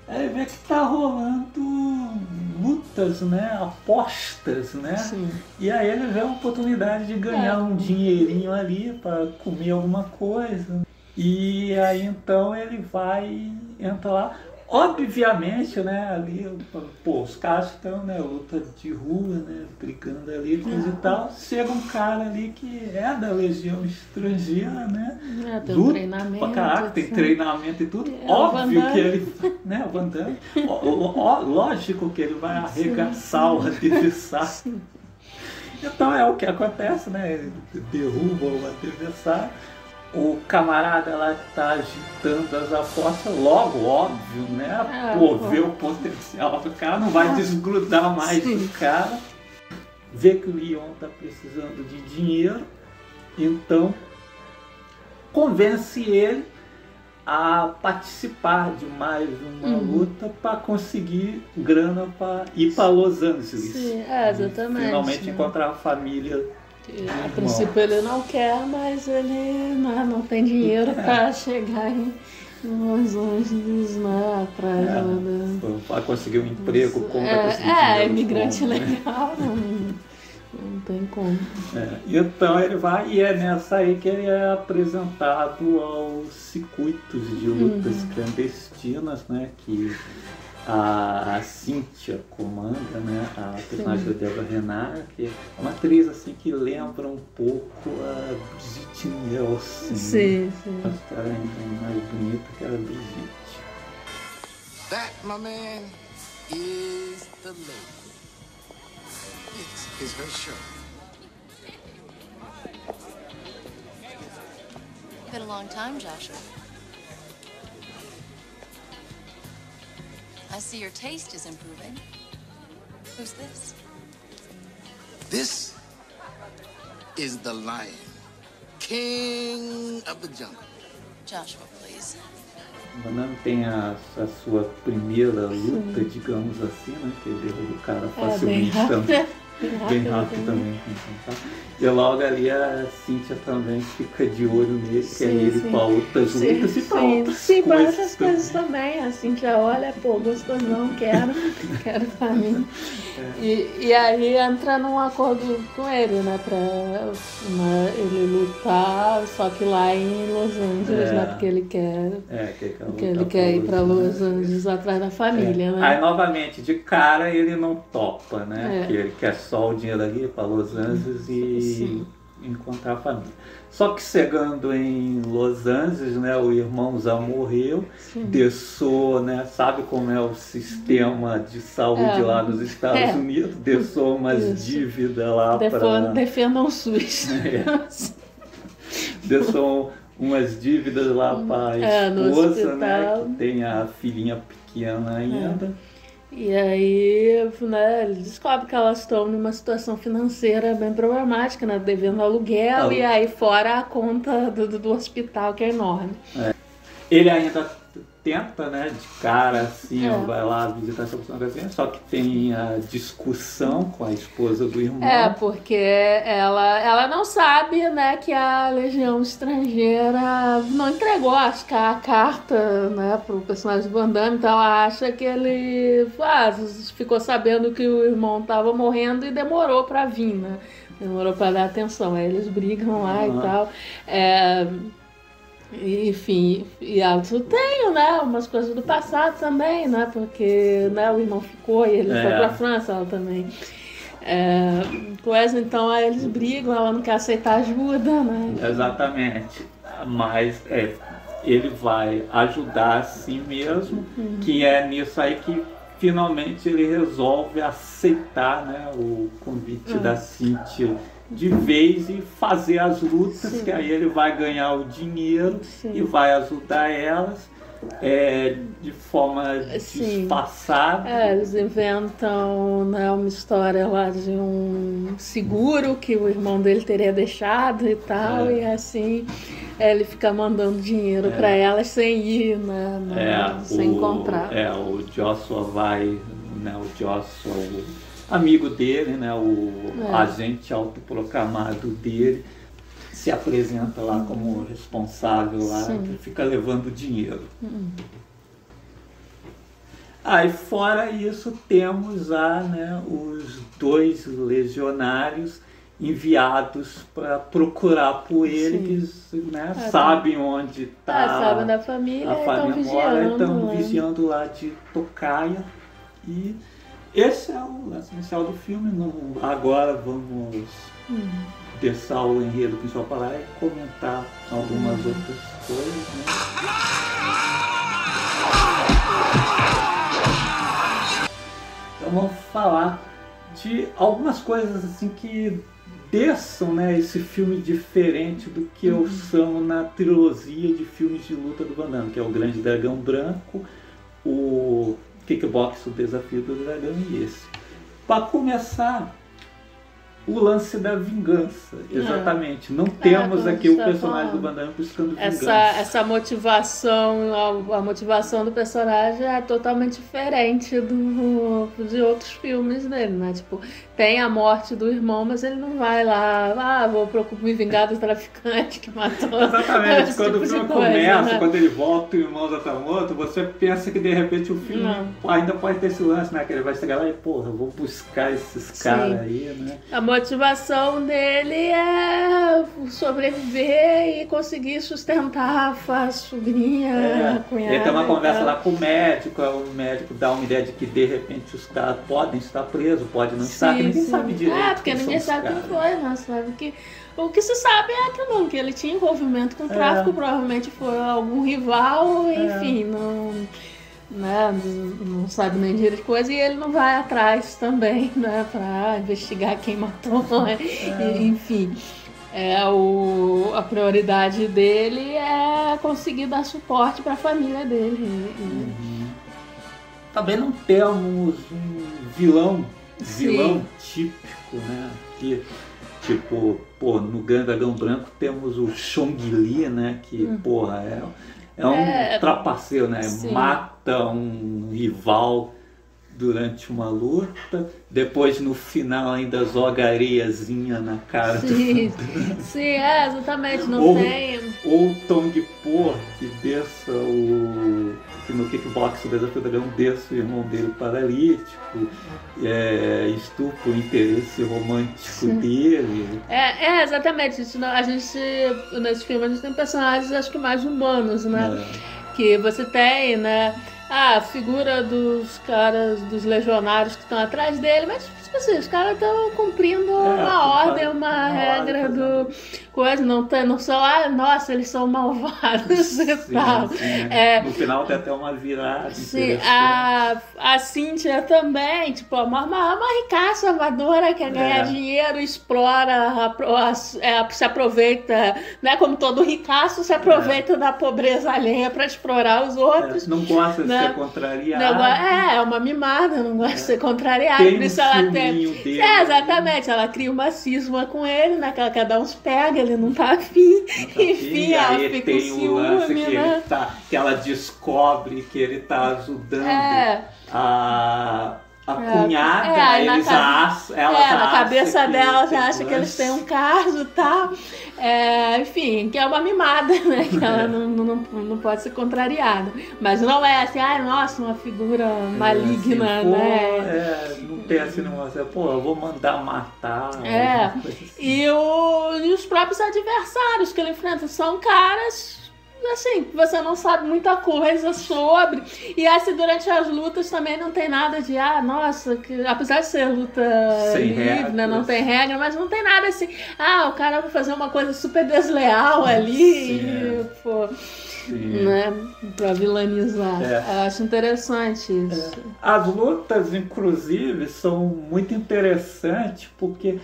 B: Aí vê que tá rolando lutas, né? Apostas, né?
A: Sim.
B: E aí ele vê a oportunidade de ganhar um dinheirinho ali para comer alguma coisa. E aí então ele entra lá. Obviamente, né, ali, os caras estão, né, luta de rua, né, brigando ali, coisa e tal. Chega um cara ali que é da Legião Estrangeira, né,
A: tem
B: luta
A: treinamento,
B: pra caraca, tem treinamento e tudo. Óbvio que ele, né, o Van Damme, lógico que ele vai arregaçar o adversário. Então é o que acontece, né, ele derruba o adversário. O camarada lá que tá agitando as apostas, logo, óbvio, né? Vê o potencial do cara, não vai desgrudar mais do cara. Vê que o Leon tá precisando de dinheiro, então convence ele a participar de mais uma luta para conseguir grana para ir para Los Angeles.
A: Sim, exatamente.
B: Finalmente encontrar a família.
A: A princípio ele não quer, mas ele não tem dinheiro para chegar em Los Angeles, né?
B: Para conseguir um emprego, como vai conseguir dinheiro,
A: imigrante legal, não tem como.
B: Então ele vai, e é nessa aí que ele é apresentado aos circuitos de lutas clandestinas, né? Que a Cynthia comanda, né? A personagem da Deborah Renard, que é uma atriz assim que lembra um pouco a Brigitte Nielsen.
A: Sim.
B: Acho que ela é mais bonita que a Brigitte.
D: That, my man, is the lady. This is her show.
E: Been a long time, Joshua. I see your taste is improving. Who's this?
D: This is the lion, king of the jungle.
E: Joshua, please.
B: O Van Damme tem a sua primeira luta, digamos assim, né? Que ele derruba o cara facilmente. bem rápido também. E logo ali a Cíntia também fica de olho nele, que é ele para outras lutas e para outras
A: coisas também. A Cíntia olha, pô, gostosão, quero pra mim. E aí entra num acordo com ele, né, pra ele lutar, só que lá em Los Angeles, né, porque ele quer ir pra Los Angeles atrás da família, né.
B: Aí novamente, de cara ele não topa, né, que ele quer só o dinheiro ali para Los Angeles e encontrar a família. Só que chegando em Los Angeles, né, o irmãozão morreu, deixou, né, sabe como é o sistema de saúde lá nos Estados Unidos, deixou umas dívidas lá para...
A: Defendam o SUS.
B: Deixou umas dívidas lá para a esposa, né, que tem a filhinha pequena ainda.
A: E aí, né, ele descobre que elas estão numa situação financeira bem problemática, né, devendo aluguel e aí fora a conta do hospital, que é enorme.
B: Ele ainda tenta, né, de cara assim, vai lá visitar essa pessoa, só que tem a discussão com a esposa do irmão.
A: Porque ela não sabe, né, que a Legião Estrangeira não entregou, acho que a carta, né, pro personagem do Van Damme, então ela acha que ele ficou sabendo que o irmão tava morrendo e demorou pra vir, né, demorou pra dar atenção, aí eles brigam lá e tal. Enfim, e eu tenho, né, umas coisas do passado também, né, porque, né, o irmão ficou e ele foi pra França, ela também. Coisa, então aí eles brigam, ela não quer aceitar ajuda, né.
B: Exatamente, mas ele vai ajudar a si mesmo, que é nisso aí que finalmente ele resolve aceitar, né, o convite da Cíntia de vez e fazer as lutas, que aí ele vai ganhar o dinheiro e vai ajudar elas de forma disfarçada.
A: Eles inventam, né, uma história lá de um seguro que o irmão dele teria deixado e tal, e assim ele fica mandando dinheiro para elas sem ir, né, sem encontrar.
B: O Joshua vai, né, o amigo dele, né, o agente autoproclamado dele, se apresenta lá como responsável lá, que fica levando dinheiro. Aí fora isso temos né, os 2 legionários enviados para procurar por ele, que né, sabem onde está
A: sabem da família,
B: estão vigiando lá de tocaia. E esse é o lance inicial do filme. Agora vamos deixar o enredo principal para lá e comentar algumas outras coisas, né? Então vamos falar de algumas coisas assim que deixam, né, esse filme diferente do que eu chamo na trilogia de filmes de luta do Van Damme, que é o Grande Dragão Branco, o Kickbox, o Desafio do Dragão e esse. Para começar, o lance da vingança, exatamente. Não temos aqui o personagem do Van Damme buscando vingança.
A: Essa motivação, a motivação do personagem é totalmente diferente de outros filmes dele, né? Tipo, tem a morte do irmão, mas ele não vai lá, vou me vingar do traficante que matou.
B: Exatamente, quando o filme começa, né? Quando ele volta e o irmão já tá morto, você pensa que de repente o filme ainda pode ter esse lance, né? Que ele vai chegar lá e, porra, eu vou buscar esses caras aí, né?
A: A motivação dele é sobreviver e conseguir sustentar a sobrinha, a cunhada.
B: Ele tem uma conversa lá com o médico dá uma ideia de que de repente os caras podem estar presos, pode não estar, que ninguém sabe direito.
A: Porque ninguém sabe quem foi, né? Sabe que o que se sabe é que ele tinha envolvimento com o tráfico, provavelmente foi algum rival, enfim, não sabe nem direito de coisa, e ele não vai atrás também, né, para investigar quem matou, enfim. A prioridade dele é conseguir dar suporte para a família dele.
B: Também não temos um vilão típico, né? Que, tipo, no Grande Dragão Branco temos o Chong Li, né? Que, é um trapaceiro, né? Mata um rival durante uma luta, depois no final ainda joga areiazinha na cara
A: Sim,
B: do...
A: sim, exatamente, não tem...
B: Ou o Tong Po, que desça que no kickbox o Desafio do Dragão desça o irmão dele paralítico, estupra o interesse romântico dele.
A: Exatamente, a gente, nesse filme, a gente tem personagens, acho que mais humanos, né? Que você tem, né? A figura dos caras, dos legionários que estão atrás dele, mas tipo assim, os caras estão cumprindo uma ordem, uma regra do coisa, não são, nossa, eles são malvados e tal.
B: Sim, no final tem até uma virada.
A: Sim, a Cynthia também, tipo, uma ricaça amadora que quer ganhar dinheiro, explora, se aproveita, né? Como todo ricaço, se aproveita da pobreza alheia para explorar os outros.
B: Não gosta de ser contrariada.
A: É uma mimada, não gosta de ser contrariada.
B: Tem
A: por isso ela tem.
B: Dele,
A: exatamente, ela cria uma cisma com ele, né? Que ela quer dar uns pega, ele não tá afim. Enfim, ela fica com ciúme, né?
B: Que ela descobre que ele tá ajudando a cunhada,
A: na cabeça dela já acha que eles têm um caso e tal. Enfim, que é uma mimada, né? Que ela não pode ser contrariada. Mas não é assim, nossa, uma figura maligna,
B: assim,
A: né?
B: Não tem assim, eu vou mandar matar. Assim.
A: E os próprios adversários que ele enfrenta são caras... assim, você não sabe muita coisa sobre. E assim, durante as lutas também não tem nada de, nossa, apesar de ser luta livre, né, não tem regra, mas não tem nada assim, o cara vai fazer uma coisa super desleal ali, né, pra vilanizar. Eu acho interessante isso.
B: As lutas, inclusive, são muito interessantes porque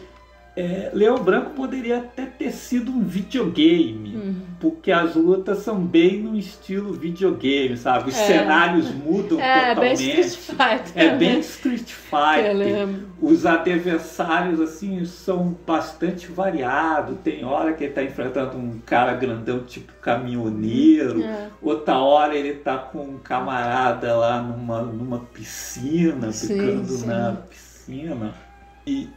B: Leão Branco poderia até ter sido um videogame, porque as lutas são bem no estilo videogame, sabe? Os cenários mudam totalmente.
A: Bem Street Fighter.
B: Bem Street Fighter. Os adversários, assim, são bastante variados. Tem hora que ele tá enfrentando um cara grandão, tipo caminhoneiro. Outra hora ele tá com um camarada lá numa piscina, ficando na piscina. E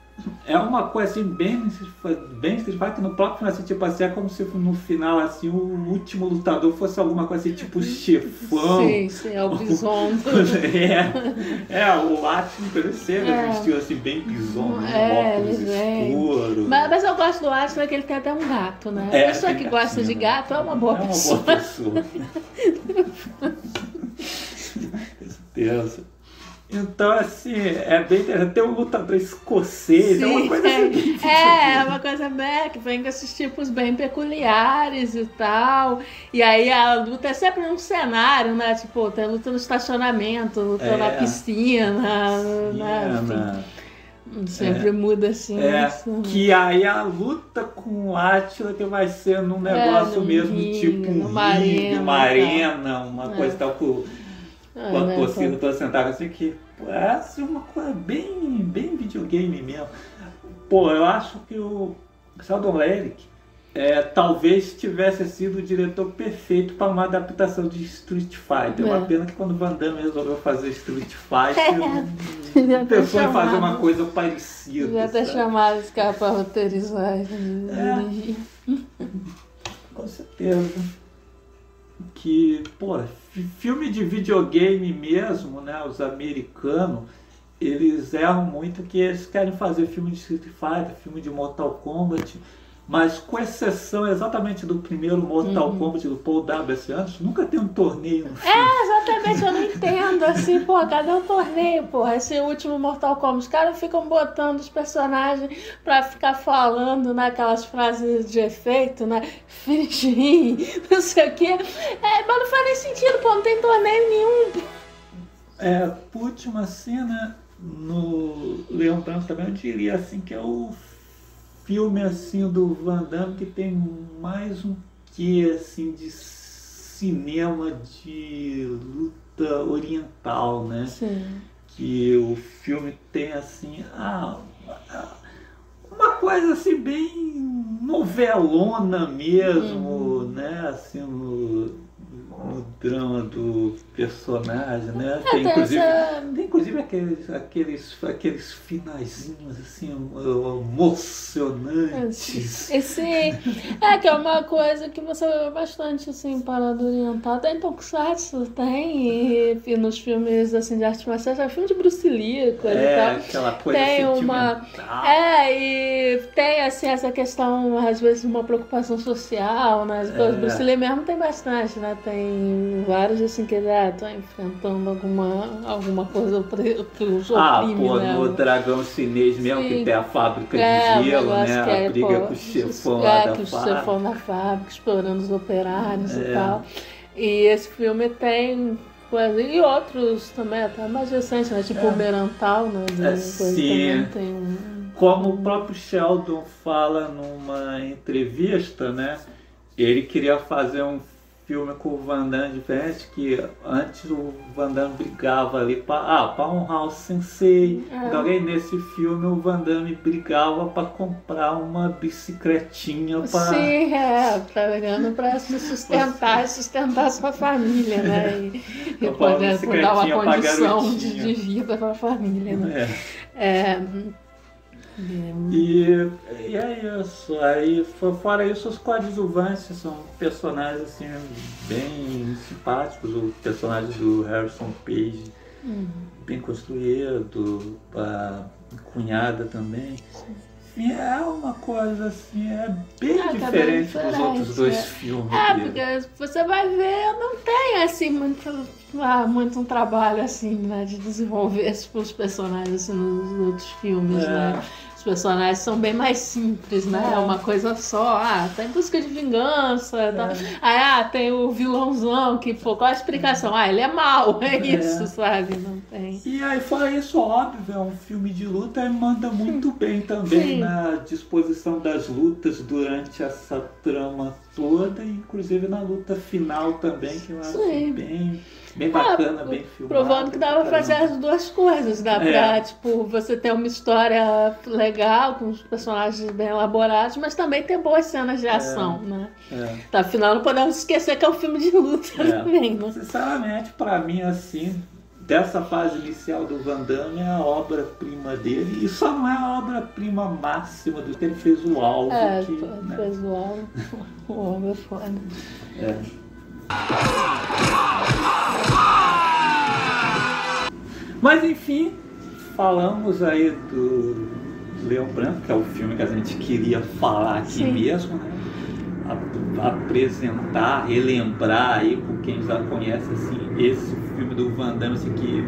B: é uma coisa assim, bem Street Fighter, no próprio final, assim, tipo assim, é como se no final, assim, o último lutador fosse alguma coisa assim, tipo chefão.
A: Sim, é o Bison.
B: O Atlas, ele chega vestido assim, bem Bison, óculos escuros.
A: Mas eu gosto do Atlas, que ele tem até um gato, né? A pessoa que gosta de gato é uma boa pessoa.
B: Com certeza. Então, assim, é bem interessante. Tem um lutador escocês, é uma coisa assim.
A: É uma coisa que vem com esses tipos bem peculiares e tal. E aí a luta é sempre num cenário, né? Tipo, tem luta no estacionamento, luta na piscina, né? Enfim, sempre muda assim.
B: Que aí a luta com o Átila que vai ser num negócio mesmo, tipo um ringue, uma arena, uma coisa tal com a torcida toda sentada assim, que é assim, uma coisa bem videogame mesmo. Eu acho que o Sheldon Lerik talvez tivesse sido o diretor perfeito para uma adaptação de Street Fighter. Uma pena que quando o Van Damme resolveu fazer Street Fighter, pensou em fazer uma coisa parecida.
A: Já até chamado esse cara para roteirizar.
B: Com certeza. Que, filme de videogame mesmo, né? Os americanos, eles erram muito que eles querem fazer filme de Street Fighter, filme de Mortal Kombat, mas com exceção exatamente do primeiro Mortal Kombat do Paul W.S. Anderson, nunca tem um torneio no filme.
A: Exatamente, eu não entendo, assim, cadê o torneio, esse último Mortal Kombat, os caras ficam botando os personagens pra ficar falando, né, aquelas frases de efeito, né, finish him, não sei o quê, mas não faz nem sentido, não tem torneio nenhum.
B: Por último, assim, né, no Leão Branco também, eu diria, assim, que é o filme assim do Van Damme que tem mais um quê assim de cinema de luta oriental, né?
A: Sim.
B: Que o filme tem assim uma coisa assim bem novelona mesmo, né, assim, no drama do personagem, né? Tem inclusive aqueles finalzinhos assim emocionantes.
A: Que é uma coisa que você vê bastante assim, parada oriental. Tem Tokusatsu, tem, e nos filmes assim, de arte marcial, já filme de Bruce Lee, coisa e tal.
B: Aquela coisa
A: tem
B: sentimental.
A: E tem assim essa questão, às vezes, uma preocupação social, né? Bruce Lee mesmo tem bastante, né? Tem vários assim que estão enfrentando alguma coisa que os oprime, né?
B: No Dragão Chinês mesmo, que tem a fábrica de gelo, né? A briga com o chefão lá da fábrica.
A: Chefão da fábrica, explorando os operários e tal. E esse filme tem coisa, e outros também, até mais recentes, né? Tipo o Merantal, né?
B: Sim. Como o próprio Sheldon fala numa entrevista, né? Ele queria fazer um filme com o Van Damme diferente, que antes o Van Damme brigava ali para honrar o Sensei. Então aí nesse filme o Van Damme brigava para comprar uma bicicletinha para...
A: Sim, tá brigando para se sustentar sua família, né? E poder dar uma condição de vida para a família, né?
B: E é isso. Aí, fora isso, os coadjuvantes são personagens assim, bem simpáticos. O personagem do Harrison Page, bem construído, a cunhada também. Enfim, é uma coisa assim, bem diferente dos outros dois filmes.
A: Porque você vai ver, não tem assim muito um trabalho assim, né, de desenvolver os personagens assim, nos outros filmes, né? Os personagens são bem mais simples, né? É uma coisa só, tá em busca de vingança, tem o vilãozão, que, qual a explicação? Ele é mau, isso, sabe? Não tem.
B: E aí, fora isso, óbvio, é um filme de luta e manda muito bem também na disposição das lutas durante essa trama toda, inclusive na luta final também, que eu acho bem bacana, bem filmado.
A: Provando que dá pra fazer as duas coisas. Dá pra, você ter uma história legal, com os personagens bem elaborados, mas também ter boas cenas de ação, né? Afinal, não podemos esquecer que é um filme de luta também, né?
B: Sinceramente, pra mim, assim, dessa fase inicial do Van Damme é a obra-prima dele, e só não é a obra-prima máxima do que ele fez o Alvo.
A: Fez o Alvo. O Alvo é foda.
B: Mas enfim, falamos aí do Leão Branco, que é o filme que a gente queria falar aqui mesmo, né? Apresentar, relembrar aí com quem já conhece assim, esse filme do Van Damme, assim, que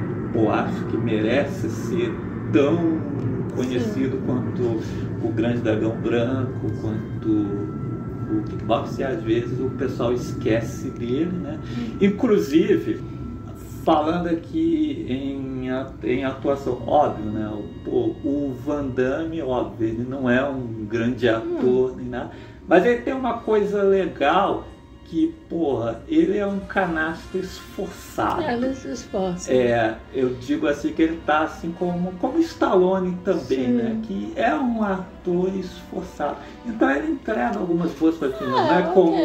B: acho que merece ser tão conhecido quanto o Grande Dragão Branco, quanto o Kickboxer. Às vezes o pessoal esquece dele, né? Inclusive, falando aqui em atuação, óbvio, né? O Van Damme, óbvio, ele não é um grande ator nem nada, mas ele tem uma coisa legal que, ele é um canasta esforçado.
A: Ele se esforça.
B: Eu digo assim que ele tá assim como Stallone também, né? Que é um ator esforçado. Então ele entrega algumas boas coisas, não é como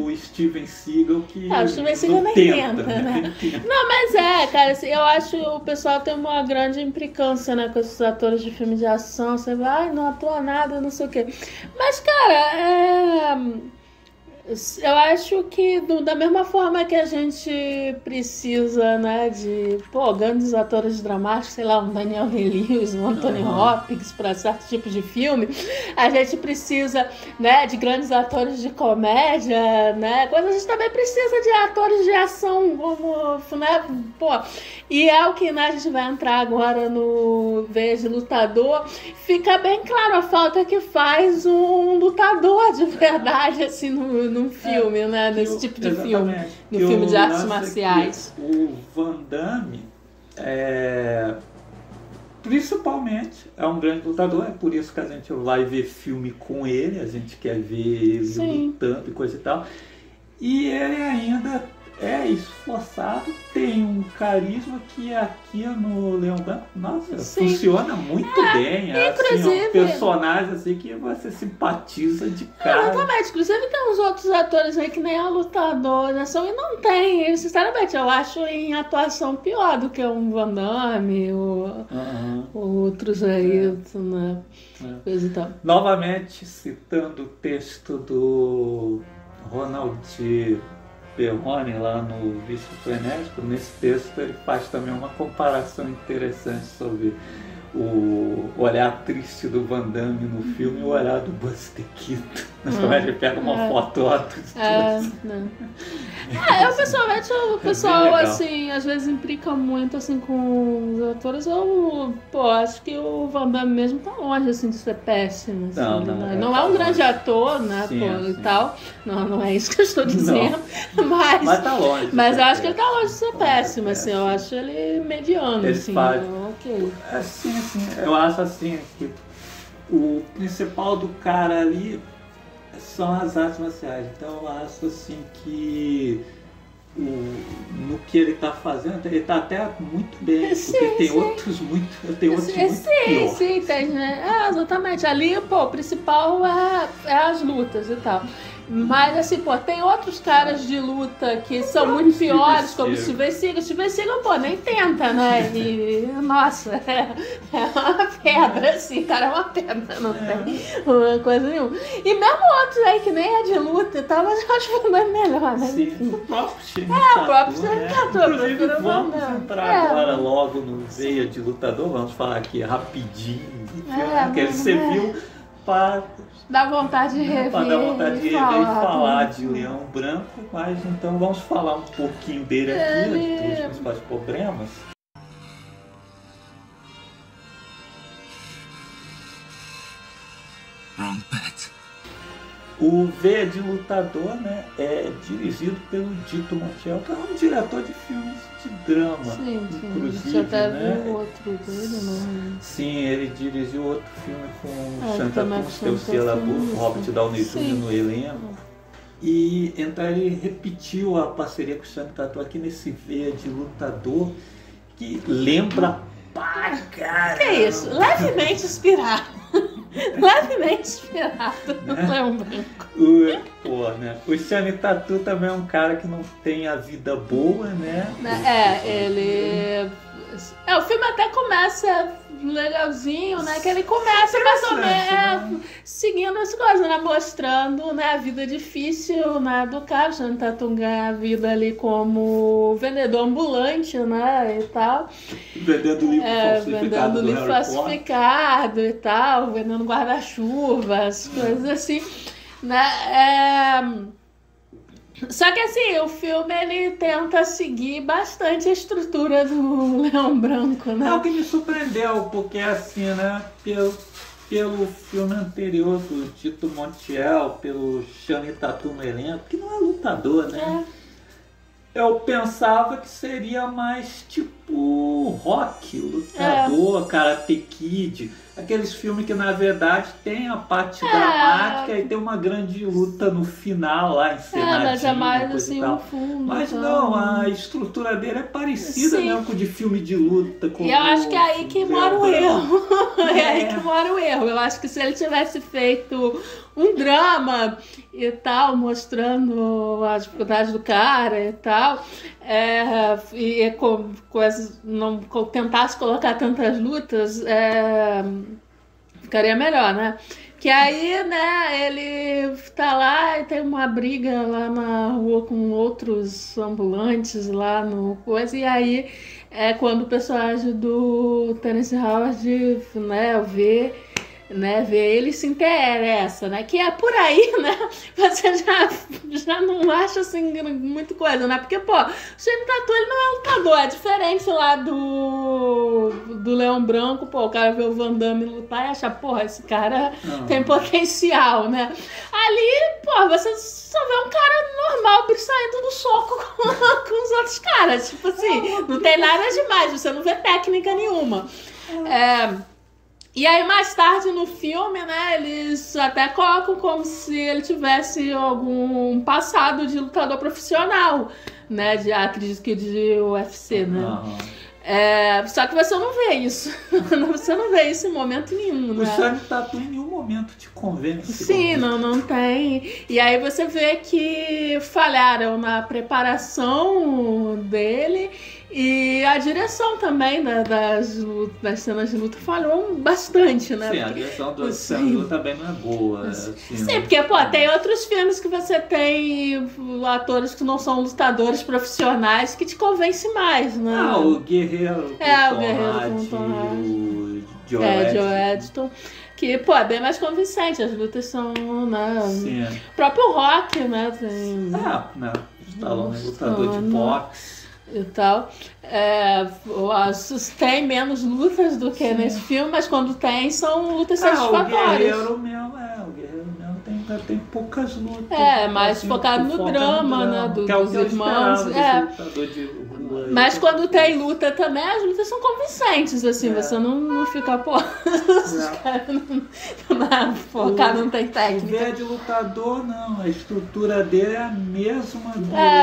B: o Steven Seagal, que
A: o Steven Seagal nem tenta, né? Não, mas cara, assim, eu acho que o pessoal tem uma grande implicância, né, com esses atores de filme de ação. Você vai, não atua nada, não sei o quê. Mas, cara, eu acho que da mesma forma que a gente precisa, né, de grandes atores dramáticos, sei lá, um Daniel Day-Lewis, um Anthony Hopkins para certo tipo de filme, a gente precisa, né, de grandes atores de comédia, né, quando a gente também precisa de atores de ação, como, né, e é o que, né, a gente vai entrar agora no Veias de Lutador, fica bem claro a falta que faz um lutador de verdade, assim, num filme, né? Nesse tipo de filme. No filme de artes marciais.
B: O Van Damme, principalmente, é um grande lutador. É por isso que a gente vai ver filme com ele. A gente quer ver ele lutando e coisa e tal. E ele ainda é esforçado, tem um carisma que aqui no Leão Branco, nossa,
A: Sim.
B: funciona muito bem.
A: inclusive-
B: Assim, um personagem assim que você simpatiza de cara.
A: Exatamente, inclusive tem uns outros atores aí que nem a lutadora são e não tem. Sinceramente, eu acho em atuação pior do que o Van Damme, outros aí, né? Coisa e tal.
B: Novamente citando o texto do Ronald Perrone lá no Vício Frenético, nesse texto ele faz também uma comparação interessante sobre o olhar triste do Van Damme no filme e o olhar do Buster Keaton. Ele pega uma foto lá dos dois.
A: Não. Eu pessoalmente, o pessoal
B: legal.
A: assim, às vezes implica muito assim com os atores. Eu, acho que o Van Damme mesmo tá longe assim de ser péssimo. Assim,
B: Não,
A: né?
B: é,
A: Não
B: tá
A: é um
B: longe.
A: grande ator, né?
B: Sim,
A: E
B: sim.
A: tal. Não é isso que eu estou dizendo.
B: Mas tá longe.
A: Mas eu acho que
B: ele
A: ele tá longe de ser péssimo, assim. Eu acho ele mediano,
B: Ele
A: assim.
B: faz-
A: Ok.
B: Assim, eu acho assim que o principal do cara ali são as artes marciais. Então eu acho assim que no que ele tá fazendo, ele tá até muito bem,
A: Sim,
B: porque tem
A: sim.
B: outros muito pior.
A: Sim, tem, né? Exatamente. Ali, o principal é as lutas e tal. Mas, assim, tem outros caras de luta que são muito piores, como o Steven Seagal. O Steven Seagal, nem tenta, né? E, nossa, é uma pedra, assim, cara, é uma pedra, não tem uma coisa nenhuma. E mesmo outros aí que nem é de luta e tal, mas eu acho que é melhor, né?
B: Sim,
A: Enfim.
B: o próprio Shane
A: o próprio Shane Tatum,
B: Inclusive,
A: eu prefiro
B: vamos
A: Van Damme.
B: entrar agora logo no Veia de Lutador. Vamos falar aqui rapidinho do filme, que você viu para
A: Dá vontade de rever.
B: dar vontade de rever e falar
A: né?
B: de Leão Branco, mas então vamos falar um pouquinho dele aqui, dos principais problemas.
D: Wrong bet.
B: O Veia de Lutador, né, é dirigido pelo Dito Montiel, que é um diretor de filmes de drama,
A: Sim.
B: inclusive,
A: Você até
B: né?
A: viu outro dele, não?
B: Sim, ele dirigiu outro filme com o Chantal
A: também
B: Kunz,
A: com
B: que é o
A: Chantal
B: Ciela
A: Kunz,
B: Robert Downey Jr.
A: sim.
B: no elenco. E então ele repetiu a parceria com o Channing Tatum aqui nesse Veia de Lutador, que lembra pra caramba.
A: Que é isso? Levemente inspirado. Levemente inspirado no Leão Branco.
B: O Channing Tatum também é um cara que não tem a vida boa, né?
A: Ele... o filme até começa legalzinho, né? Que ele começa mais ou menos seguindo as coisas, né? Mostrando, né, a vida difícil, né, do cara. O Channing Tatum ganha a vida ali como vendedor ambulante, né? E tal.
B: Vendendo livro falsificado
A: Vendendo
B: do
A: livro
B: Harry Potter.
A: falsificado e tal, vendendo guarda-chuvas, coisas assim, né? Só que assim, o filme ele tenta seguir bastante a estrutura do Leão Branco, né?
B: É o que me surpreendeu, porque assim, né, pelo filme anterior do Dito Montiel, pelo Channing Tatum no elenco, que não é lutador, né? Eu pensava que seria mais tipo Rock, lutador, Karate Kid, aqueles filmes que na verdade tem a parte dramática e tem uma grande luta no final lá, encenadinha,
A: Mas é mais
B: coisa
A: assim
B: e tal.
A: um fundo.
B: Mas
A: tal.
B: não, a estrutura dele é parecida
A: Sim.
B: mesmo com de filme de luta.
A: E eu acho que é aí que mora o erro. É aí
B: É.
A: que mora o erro. Eu acho que se ele tivesse feito um drama e tal, mostrando as dificuldades do cara e tal, e não tentasse colocar tantas lutas, ficaria melhor, né? Que aí, né, ele tá lá e tem uma briga lá na rua com outros ambulantes lá no coisa, e aí é quando o personagem do Terence Howard, né, vê ele se interessa, né? Que é por aí, né? Você já não acha assim muita coisa, né? Porque, o Channing Tatum ele não é lutador, é diferente lá do Leão Branco, o cara vê o Van Damme lutar e acha, esse cara tem potencial, né? Ali, você só vê um cara normal saindo do soco com os outros caras, tipo assim, não tem nada demais, você não vê técnica nenhuma. E aí, mais tarde no filme, né, eles até colocam como se ele tivesse algum passado de lutador profissional, né, acredito que de UFC, né?
B: Aham.
A: Só que você não vê isso. Você não vê isso em momento nenhum, né?
B: O Channing Tatum em nenhum momento te convence.
A: Sim, não tem. E aí você vê que falharam na preparação dele e a direção também, né, das cenas de luta falhou bastante, né?
B: Sim, a direção do cenas de luta também não é boa. Assim,
A: Sim, porque, tem outros filmes que você tem atores que não são lutadores profissionais que te convencem mais, né?
B: O Guerreiro
A: com o Tom Hardy.
B: O Joe
A: Edgerton. Que, é bem mais convincente. As lutas são, né?
B: Sim.
A: O próprio Rock, né? Tem...
B: né? Stallone, lutador de boxe.
A: E tal. Tem menos lutas do que nesse filme, mas quando tem, são lutas satisfatórias.
B: O Guerreiro mesmo tem poucas lutas.
A: Mais
B: assim,
A: focado no drama, né?
B: Que é o
A: dos
B: que eu
A: irmãos.
B: lutador de rua.
A: Mas quando tem luta também, as lutas são convincentes, assim, você não fica, os caras não focado, não tem técnica.
B: O velho de lutador, não, a estrutura dele é a mesma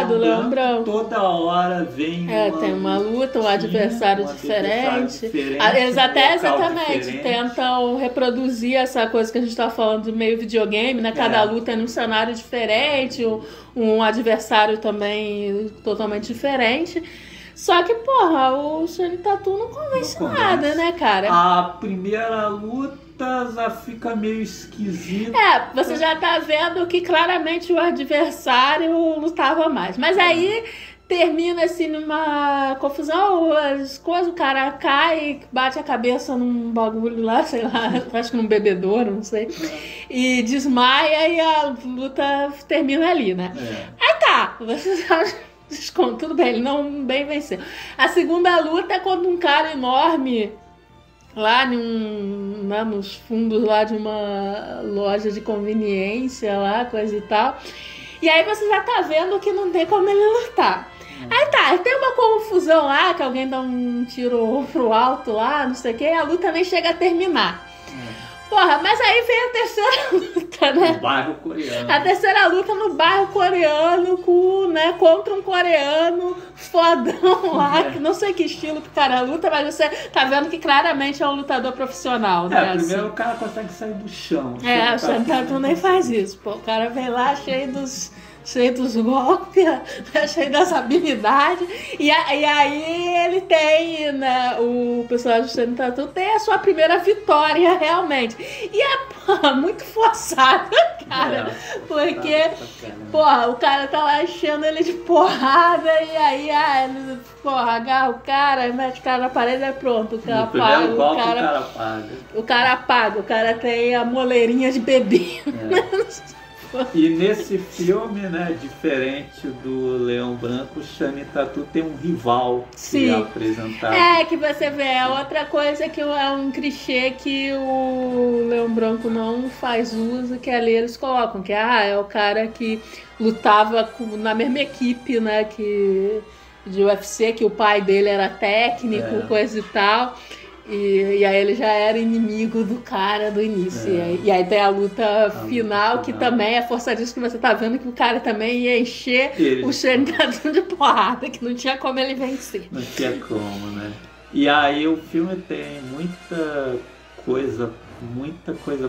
B: do
A: Leão Branco.
B: Toda hora vem
A: tem uma luta, um adversário diferente. Eles até exatamente tentam reproduzir essa coisa que a gente tá falando de meio videogame, né? Cada luta é num cenário diferente, um adversário também totalmente diferente. Só que, o Channing Tatum não convence nada, né, cara?
B: A primeira luta já fica meio esquisita.
A: Você já tá vendo que claramente o adversário lutava mais. Mas aí termina assim numa confusão, as coisas, o cara cai, bate a cabeça num bagulho lá, sei lá, acho que num bebedouro, não sei, e desmaia e a luta termina ali, né? Aí tá, você tudo bem, ele não bem venceu. A segunda luta é quando um cara enorme lá nos fundos lá de uma loja de conveniência lá, coisa e tal, e aí você já tá vendo que não tem como ele lutar. Aí tá, tem uma confusão lá, que alguém dá um tiro pro alto lá, não sei o que, a luta nem chega a terminar. Mas aí vem a terceira luta, né?
B: No bairro coreano.
A: A terceira luta no bairro coreano, contra um coreano fodão lá, que não sei que estilo que o cara luta, mas você tá vendo que claramente é um lutador profissional, né?
B: Primeiro o cara consegue sair do chão.
A: O Channing Tatum nem faz isso, o cara vem lá cheio dos golpes, cheio dessa habilidade, e aí ele tem, né, o personagem do Channing Tatum tem a sua primeira vitória realmente, e muito forçado, cara, porque o cara tá lá enchendo ele de porrada, e aí ele agarra o cara, mete o cara na parede e pronto, o cara apaga, o cara apaga, o cara tem a moleirinha de bebê.
B: E nesse filme, né, diferente do Leão Branco, o Channing Tatum tem um rival que é apresentado.
A: Que você vê, é outra coisa que é um clichê que o Leão Branco não faz uso, que ali eles colocam, que é o cara que lutava na mesma equipe, né, de UFC, que o pai dele era técnico, coisa e tal. E aí ele já era inimigo do cara do início. E aí tem a luta final, que também é forçadíssimo, que você tá vendo que o cara também ia encher o Channing Tatum de porrada, que não tinha como ele vencer.
B: Não tinha como, né? E aí o filme tem muita coisa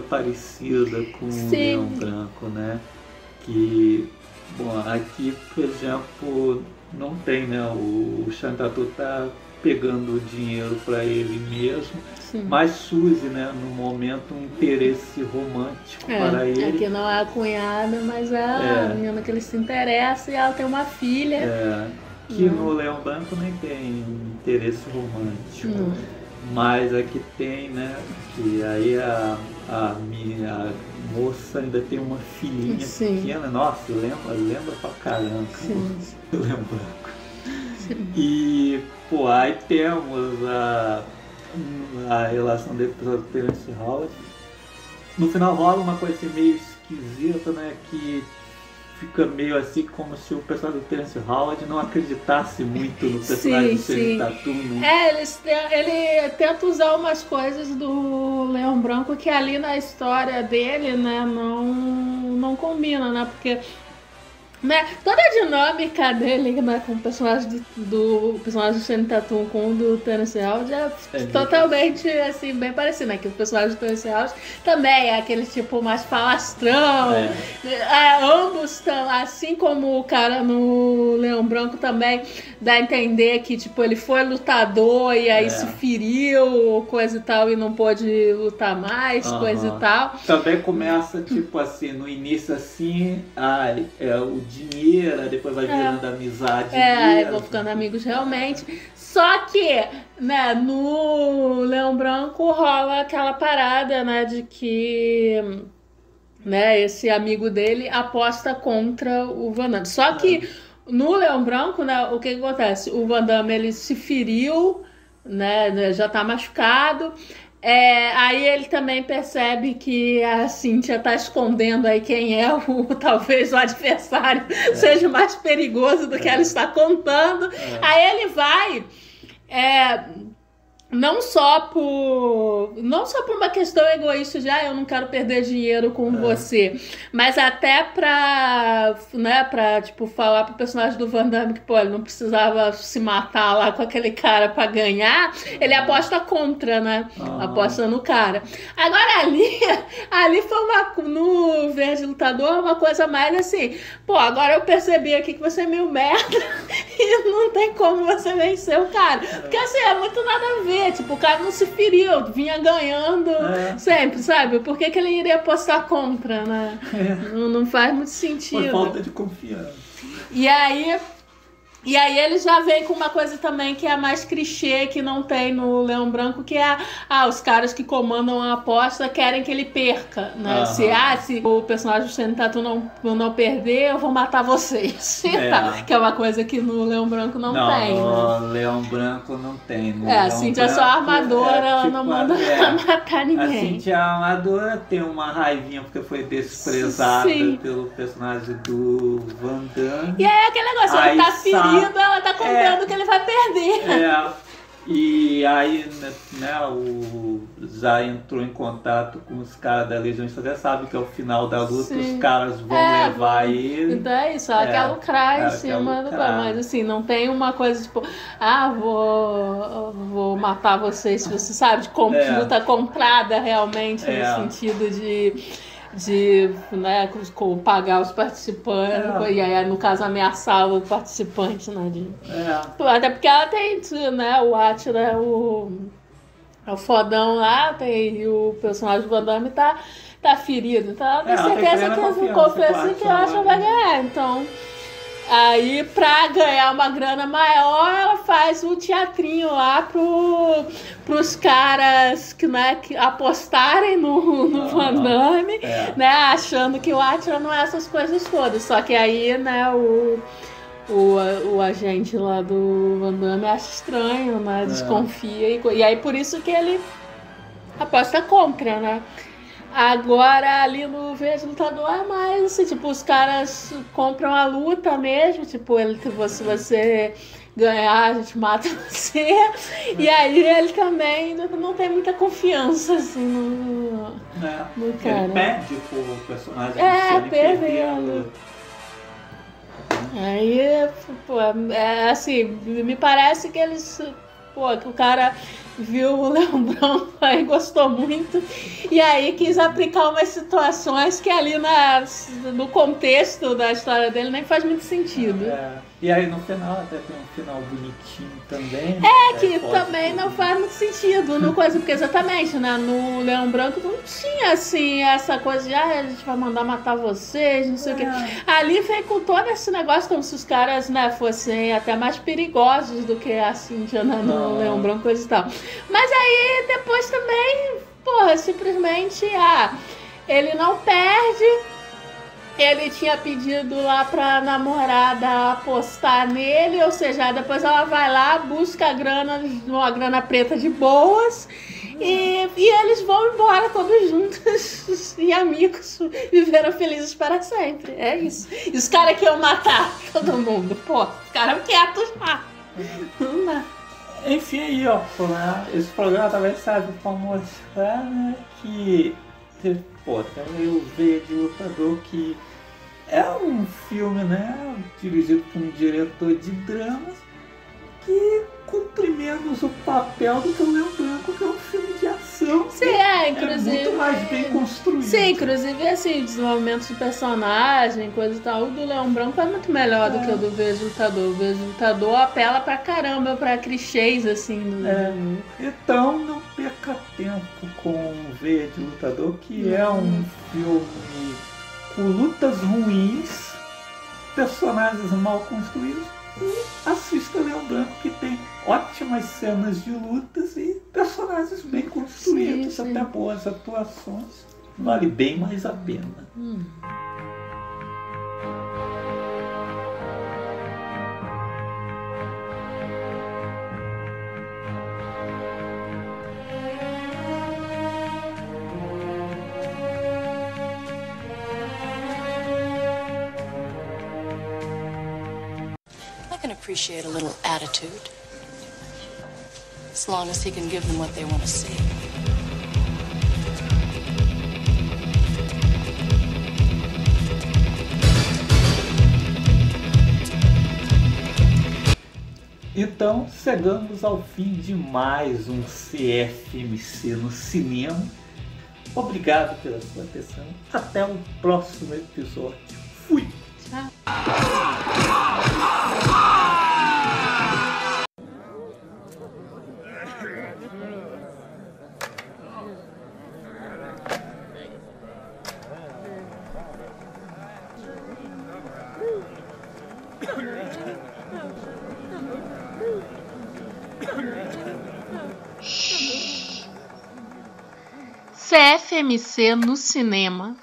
B: parecida com o Leão Branco, né? Que, aqui, por exemplo, não tem, né? O Channing Tatum tá pegando o dinheiro para ele mesmo, mas surge, né, no momento um interesse romântico para ele.
A: Que não é a cunhada, mas é a menina que ele se interessa, e ela tem uma filha.
B: Que no Leão Branco nem tem interesse romântico, mas aqui tem, né, que aí a moça ainda tem uma filhinha pequena, nossa, lembra pra caramba, o Leão Branco. E, aí temos a relação dele com o Terence Howard. No final rola uma coisa assim meio esquisita, né? Que fica meio assim como se o personagem do Terence Howard não acreditasse muito no personagem do Channing Tatum.
A: Ele tenta usar umas coisas do Leão Branco que ali na história dele, né, não combina, né? Porque Né? Toda a dinâmica dele, né, com o personagem do personagem do Channing Tatum com o do Terence Howard é totalmente assim, bem parecido, né? Que o personagem do Terence Howard também é aquele tipo mais falastrão. Ambos estão, assim como o cara no Leão Branco também dá a entender que tipo, ele foi lutador e aí se feriu, coisa e tal, e não pôde lutar mais, coisa e tal.
B: Também começa tipo assim, no início assim, o dinheiro, depois vai virando amizade.
A: Aí vão ficando amigos realmente. Só que, né, no Leão Branco rola aquela parada, né, de que, né, esse amigo dele aposta contra o Van Damme. Só que no Leão Branco, né, o que acontece? O Van Damme, ele se feriu, né, já tá machucado. Aí ele também percebe que a Cynthia tá escondendo aí quem é talvez o adversário seja mais perigoso do que ela está contando. Aí ele vai não só por uma questão egoísta de eu não quero perder dinheiro com você, mas até pra tipo, falar pro personagem do Van Damme que, pô, ele não precisava se matar lá com aquele cara pra ganhar, ele aposta contra, né? Aposta no cara. Agora ali foi no Verde Lutador uma coisa mais assim, pô, agora eu percebi aqui que você é meio merda e não tem como você vencer o cara. Porque assim, é muito nada a ver. Tipo, o cara não se feriu, vinha ganhando sempre, sabe? Por que ele iria apostar contra, né? Não faz muito sentido.
B: Foi falta de confiança.
A: E aí ele já vem com uma coisa também que é mais clichê, que não tem no Leão Branco, que é os caras que comandam a aposta querem que ele perca, né? Se o personagem do Channing Tatum não perder, eu vou matar vocês. Que é uma coisa que no Leão Branco não tem.
B: No Leão Branco não tem.
A: A Cynthia é só armadora, ela não manda matar ninguém.
B: A Cynthia armadora tem uma raivinha porque foi desprezada pelo personagem do Van Damme.
A: E aí aquele negócio, ele tá ferido, ela tá contando que ele vai perder.
B: E aí, né, já entrou em contato com os caras da Legião, você já sabe que ao final da luta os caras vão levar ele.
A: Então é isso, ela quer lucrar em cima do cara. Mas assim, não tem uma coisa tipo, vou matar vocês, você sabe, de luta comprada realmente, no sentido de né, pagar os participantes, e aí no caso ameaçar o participante, né? Até porque ela tem, né, o Átila, é o fodão lá, e o personagem do Van Damme tá ferido, então ela tem certeza que ela acha que vai ganhar, então... Aí, pra ganhar uma grana maior, ela faz um teatrinho lá pros caras que apostarem no Van Damme, né? Achando que o Átila não é essas coisas todas. Só que aí, né, o agente lá do Van Damme acha estranho, né? Desconfia. E aí, por isso que ele aposta contra, né? Agora, ali no Verde Lutador é mais assim, tipo, os caras compram a luta mesmo, tipo, se você ganhar, a gente mata você. E aí ele também não tem muita confiança, assim, no cara.
B: Ele perde pro personagem
A: perdendo. Aí, pô, assim, me parece que eles... que o cara viu o Leão Branco e gostou muito, e aí quis aplicar umas situações que ali no contexto da história dele nem faz muito sentido.
B: E aí no final até tem um final bonitinho também.
A: Que também não faz muito sentido no coisa, porque exatamente, né, no Leão Branco não tinha assim essa coisa de a gente vai mandar matar vocês, não sei o que. Ali vem com todo esse negócio como se os caras, né, fossem até mais perigosos do que a Cynthia, né, no Leão Branco, coisa e tal. Mas aí depois também, simplesmente ele não perde. Ele tinha pedido lá pra namorada apostar nele, ou seja, depois ela vai lá, busca uma grana preta de boas, e eles vão embora todos juntos e amigos, viveram felizes para sempre. É isso. E os caras que iam matar todo mundo, os caras quietos lá. Não dá.
B: Enfim, aí, esse programa talvez serve pra mostrar, né, que, também o Verde Lutador que É um filme, né, dirigido por um diretor de dramas que cumpre menos o papel do que o Leão Branco, que é um filme de ação.
A: Sim, inclusive.
B: É muito mais bem construído.
A: Sim, inclusive, assim, desenvolvimento de personagem, coisa e tal. O do Leão Branco é muito melhor do que o do Vejo Lutador. O Vejo Lutador apela pra caramba pra clichês, assim.
B: Então, não perca tempo com Veia de Lutador, que é um filme com lutas ruins, personagens mal construídos. E assista Leão Branco, que tem ótimas cenas de lutas e personagens bem construídos, até boas atuações. Vale bem mais a pena.
E: I can appreciate a little attitude, as long as he can give them what they want to see.
B: Então, chegamos ao fim de mais um CFMC no cinema. Obrigado pela sua atenção. Até o próximo episódio. Fui!
A: Tchau! CFMC no cinema.